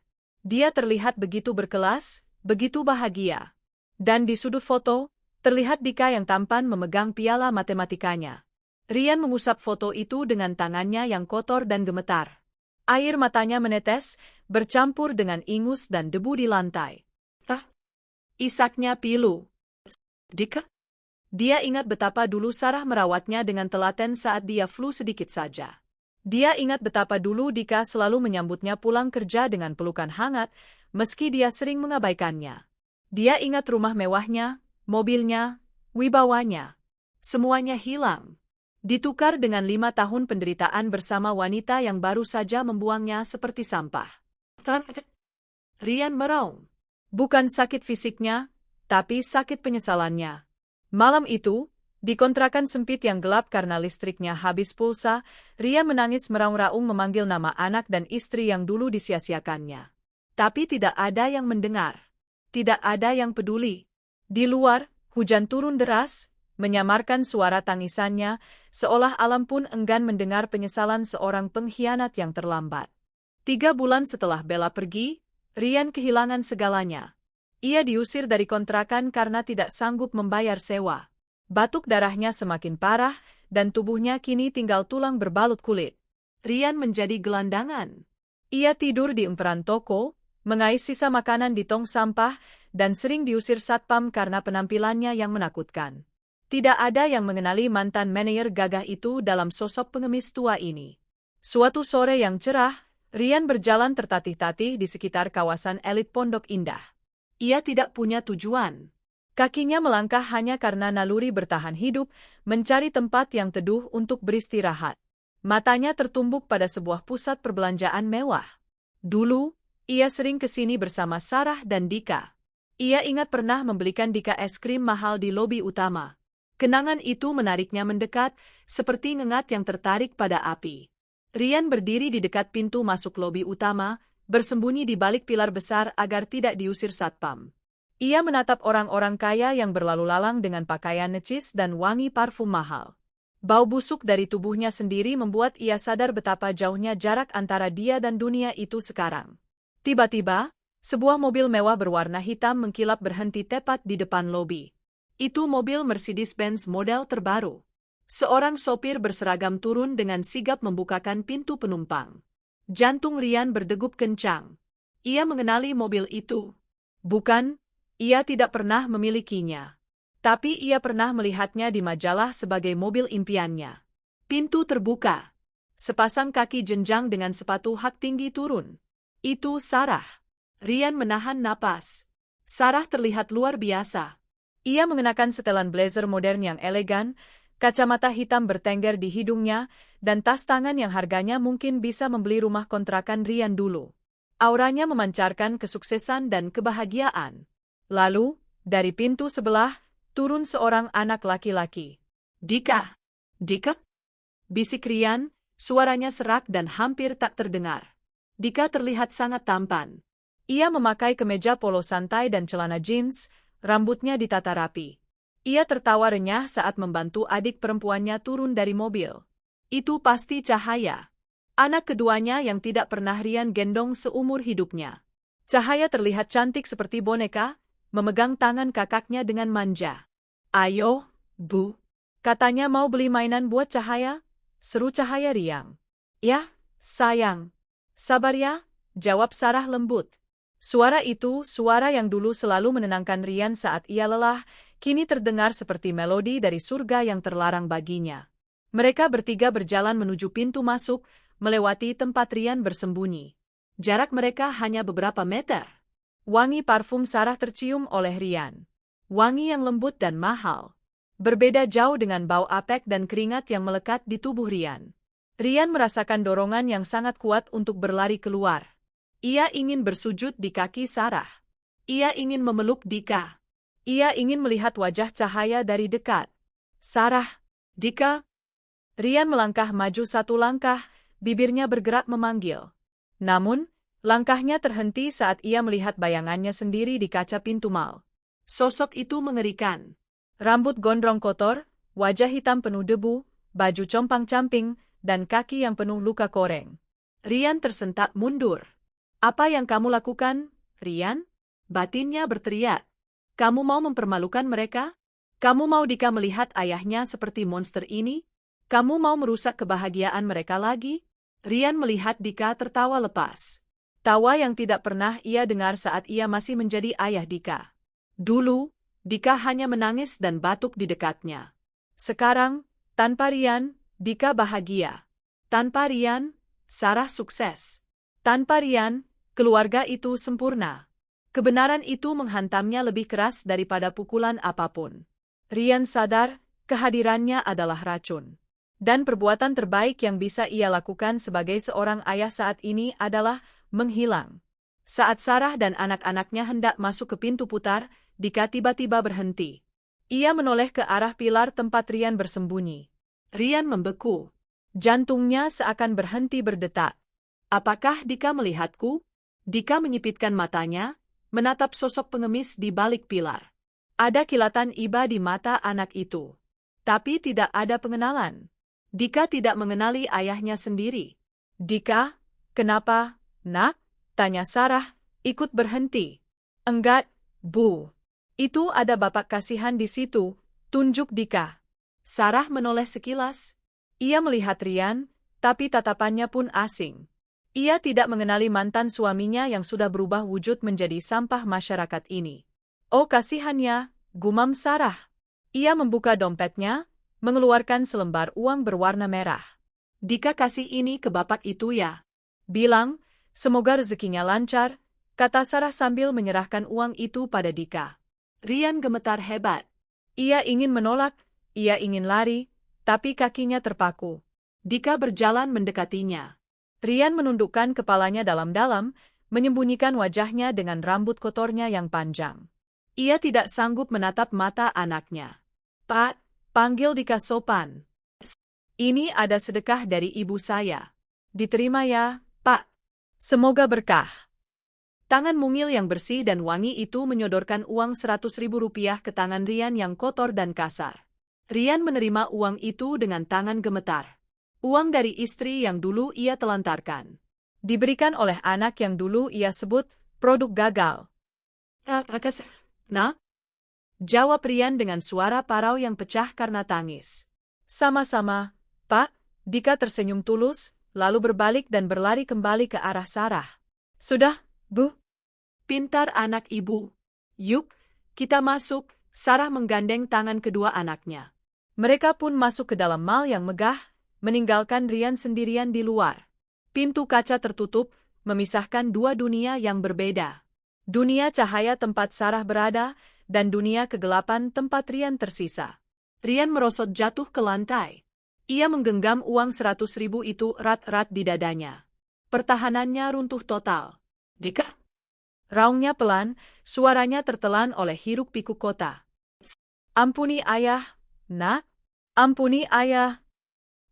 Speaker 1: Dia terlihat begitu berkelas, begitu bahagia. Dan di sudut foto, terlihat Dika yang tampan memegang piala matematikanya. Rian mengusap foto itu dengan tangannya yang kotor dan gemetar. Air matanya menetes, bercampur dengan ingus dan debu di lantai. Isaknya pilu. Dika? Dia ingat betapa dulu Sarah merawatnya dengan telaten saat dia flu sedikit saja. Dia ingat betapa dulu Dika selalu menyambutnya pulang kerja dengan pelukan hangat, meski dia sering mengabaikannya. Dia ingat rumah mewahnya, mobilnya, wibawanya. Semuanya hilang. Ditukar dengan 5 tahun penderitaan bersama wanita yang baru saja membuangnya seperti sampah. Rian meraung. Bukan sakit fisiknya, tapi sakit penyesalannya. Malam itu, di kontrakan sempit yang gelap karena listriknya habis pulsa, Rian menangis meraung-raung memanggil nama anak dan istri yang dulu disia-siakannya. Tapi tidak ada yang mendengar. Tidak ada yang peduli. Di luar, hujan turun deras, menyamarkan suara tangisannya, seolah alam pun enggan mendengar penyesalan seorang pengkhianat yang terlambat. 3 bulan setelah Bella pergi, Rian kehilangan segalanya. Ia diusir dari kontrakan karena tidak sanggup membayar sewa. Batuk darahnya semakin parah, dan tubuhnya kini tinggal tulang berbalut kulit. Rian menjadi gelandangan. Ia tidur di emperan toko, mengais sisa makanan di tong sampah, dan sering diusir satpam karena penampilannya yang menakutkan. Tidak ada yang mengenali mantan manajer gagah itu dalam sosok pengemis tua ini. Suatu sore yang cerah, Rian berjalan tertatih-tatih di sekitar kawasan elit Pondok Indah. Ia tidak punya tujuan. Kakinya melangkah hanya karena naluri bertahan hidup, mencari tempat yang teduh untuk beristirahat. Matanya tertumbuk pada sebuah pusat perbelanjaan mewah. Dulu, ia sering ke sini bersama Sarah dan Dika. Ia ingat pernah membelikan Dika es krim mahal di lobi utama. Kenangan itu menariknya mendekat, seperti ngengat yang tertarik pada api. Rian berdiri di dekat pintu masuk lobi utama, bersembunyi di balik pilar besar agar tidak diusir satpam. Ia menatap orang-orang kaya yang berlalu lalang dengan pakaian necis dan wangi parfum mahal. Bau busuk dari tubuhnya sendiri membuat ia sadar betapa jauhnya jarak antara dia dan dunia itu sekarang. Tiba-tiba, sebuah mobil mewah berwarna hitam mengkilap berhenti tepat di depan lobi. Itu mobil Mercedes-Benz model terbaru. Seorang sopir berseragam turun dengan sigap membukakan pintu penumpang. Jantung Rian berdegup kencang. Ia mengenali mobil itu. Bukan, ia tidak pernah memilikinya. Tapi ia pernah melihatnya di majalah sebagai mobil impiannya. Pintu terbuka. Sepasang kaki jenjang dengan sepatu hak tinggi turun. Itu Sarah. Rian menahan napas. Sarah terlihat luar biasa. Ia mengenakan setelan blazer modern yang elegan, kacamata hitam bertengger di hidungnya, dan tas tangan yang harganya mungkin bisa membeli rumah kontrakan Rian dulu. Auranya memancarkan kesuksesan dan kebahagiaan. Lalu, dari pintu sebelah, turun seorang anak laki-laki. Dika! Dika? Bisik Rian, suaranya serak dan hampir tak terdengar. Dika terlihat sangat tampan. Ia memakai kemeja polo santai dan celana jeans, rambutnya ditata rapi. Ia tertawa renyah saat membantu adik perempuannya turun dari mobil. Itu pasti Cahaya. Anak keduanya yang tidak pernah Rian gendong seumur hidupnya. Cahaya terlihat cantik seperti boneka, memegang tangan kakaknya dengan manja. Ayo, Bu. Katanya mau beli mainan buat Cahaya? Seru Cahaya riang. "Ya, sayang. Sabar ya," jawab Sarah lembut. Suara itu, suara yang dulu selalu menenangkan Ryan saat ia lelah, kini terdengar seperti melodi dari surga yang terlarang baginya. Mereka bertiga berjalan menuju pintu masuk, melewati tempat Ryan bersembunyi. Jarak mereka hanya beberapa meter. Wangi parfum Sarah tercium oleh Ryan. Wangi yang lembut dan mahal. Berbeda jauh dengan bau apek dan keringat yang melekat di tubuh Ryan. Ryan merasakan dorongan yang sangat kuat untuk berlari keluar. Ia ingin bersujud di kaki Sarah. Ia ingin memeluk Dika. Ia ingin melihat wajah cahaya dari dekat. "Sarah, Dika." Ryan melangkah maju satu langkah, bibirnya bergerak memanggil. Namun, langkahnya terhenti saat ia melihat bayangannya sendiri di kaca pintu mal. Sosok itu mengerikan. Rambut gondrong kotor, wajah hitam penuh debu, baju compang-camping, dan kaki yang penuh luka koreng. Ryan tersentak mundur. "Apa yang kamu lakukan, Ryan?" Batinnya berteriak. "Kamu mau mempermalukan mereka? Kamu mau Dika melihat ayahnya seperti monster ini? Kamu mau merusak kebahagiaan mereka lagi?" Ryan melihat Dika tertawa lepas. Tawa yang tidak pernah ia dengar saat ia masih menjadi ayah Dika. Dulu, Dika hanya menangis dan batuk di dekatnya. Sekarang, tanpa Ryan, Dika bahagia. Tanpa Ryan, Sarah sukses. Tanpa Ryan, keluarga itu sempurna. Kebenaran itu menghantamnya lebih keras daripada pukulan apapun. Ryan sadar, kehadirannya adalah racun. Dan perbuatan terbaik yang bisa ia lakukan sebagai seorang ayah saat ini adalah menghilang. Saat Sarah dan anak-anaknya hendak masuk ke pintu putar, Dika tiba-tiba berhenti. Ia menoleh ke arah pilar tempat Ryan bersembunyi. Ryan membeku. Jantungnya seakan berhenti berdetak. "Apakah Dika melihatku?" Dika menyipitkan matanya, menatap sosok pengemis di balik pilar. Ada kilatan iba di mata anak itu. Tapi tidak ada pengenalan. Dika tidak mengenali ayahnya sendiri. "Dika, kenapa, nak?" tanya Sarah, ikut berhenti. "Enggak, Bu. Itu ada bapak kasihan di situ," tunjuk Dika. Sarah menoleh sekilas. Ia melihat Ryan, tapi tatapannya pun asing. Ia tidak mengenali mantan suaminya yang sudah berubah wujud menjadi sampah masyarakat ini. "Oh kasihannya," gumam Sarah. Ia membuka dompetnya, mengeluarkan selembar uang berwarna merah. "Dika kasih ini ke bapak itu ya. Bilang, semoga rezekinya lancar," kata Sarah sambil menyerahkan uang itu pada Dika. Ryan gemetar hebat. Ia ingin menolak, ia ingin lari, tapi kakinya terpaku. Dika berjalan mendekatinya. Ryan menundukkan kepalanya dalam-dalam, menyembunyikan wajahnya dengan rambut kotornya yang panjang. Ia tidak sanggup menatap mata anaknya. "Pak," panggil Dika sopan. "Ini ada sedekah dari ibu saya. Diterima ya, Pak. Semoga berkah." Tangan mungil yang bersih dan wangi itu menyodorkan uang 100.000 rupiah ke tangan Ryan yang kotor dan kasar. Ryan menerima uang itu dengan tangan gemetar. Uang dari istri yang dulu ia telantarkan. Diberikan oleh anak yang dulu ia sebut produk gagal. "Nah?" jawab Ryan dengan suara parau yang pecah karena tangis. "Sama-sama, Pak." Dika tersenyum tulus, lalu berbalik dan berlari kembali ke arah Sarah. "Sudah, Bu. Pintar anak ibu. Yuk, kita masuk." Sarah menggandeng tangan kedua anaknya. Mereka pun masuk ke dalam mal yang megah, meninggalkan Ryan sendirian di luar. Pintu kaca tertutup, memisahkan dua dunia yang berbeda. Dunia cahaya tempat Sarah berada, dan dunia kegelapan tempat Ryan tersisa. Ryan merosot jatuh ke lantai. Ia menggenggam uang 100.000 itu erat-erat di dadanya. Pertahanannya runtuh total. "Dika!" raungnya pelan, suaranya tertelan oleh hiruk-pikuk kota. "Ampuni ayah, nak. Ampuni ayah."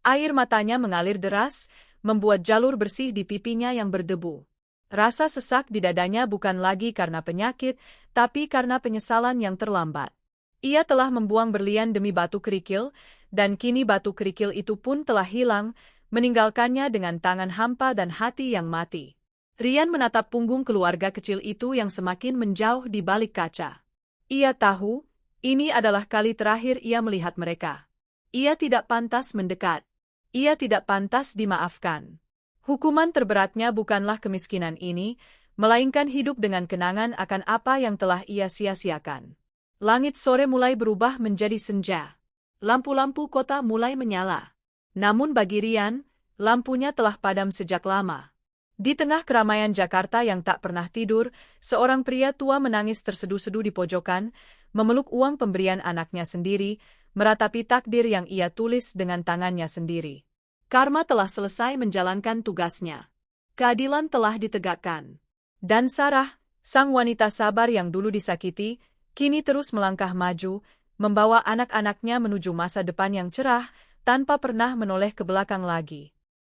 Speaker 1: Air matanya mengalir deras, membuat jalur bersih di pipinya yang berdebu. Rasa sesak di dadanya bukan lagi karena penyakit, tapi karena penyesalan yang terlambat. Ia telah membuang berlian demi batu kerikil, dan kini batu kerikil itu pun telah hilang, meninggalkannya dengan tangan hampa dan hati yang mati. Ryan menatap punggung keluarga kecil itu yang semakin menjauh di balik kaca. Ia tahu, ini adalah kali terakhir ia melihat mereka. Ia tidak pantas mendekat. Ia tidak pantas dimaafkan. Hukuman terberatnya bukanlah kemiskinan ini, melainkan hidup dengan kenangan akan apa yang telah ia sia-siakan. Langit sore mulai berubah menjadi senja. Lampu-lampu kota mulai menyala. Namun bagi Rian, lampunya telah padam sejak lama. Di tengah keramaian Jakarta yang tak pernah tidur, seorang pria tua menangis terseduh-seduh di pojokan, memeluk uang pemberian anaknya sendiri, meratapi takdir yang ia tulis dengan tangannya sendiri. Karma telah selesai menjalankan tugasnya. Keadilan telah ditegakkan. Dan Sarah, sang wanita sabar yang dulu disakiti, kini terus melangkah maju, membawa anak-anaknya menuju masa depan yang cerah, tanpa pernah menoleh ke belakang lagi.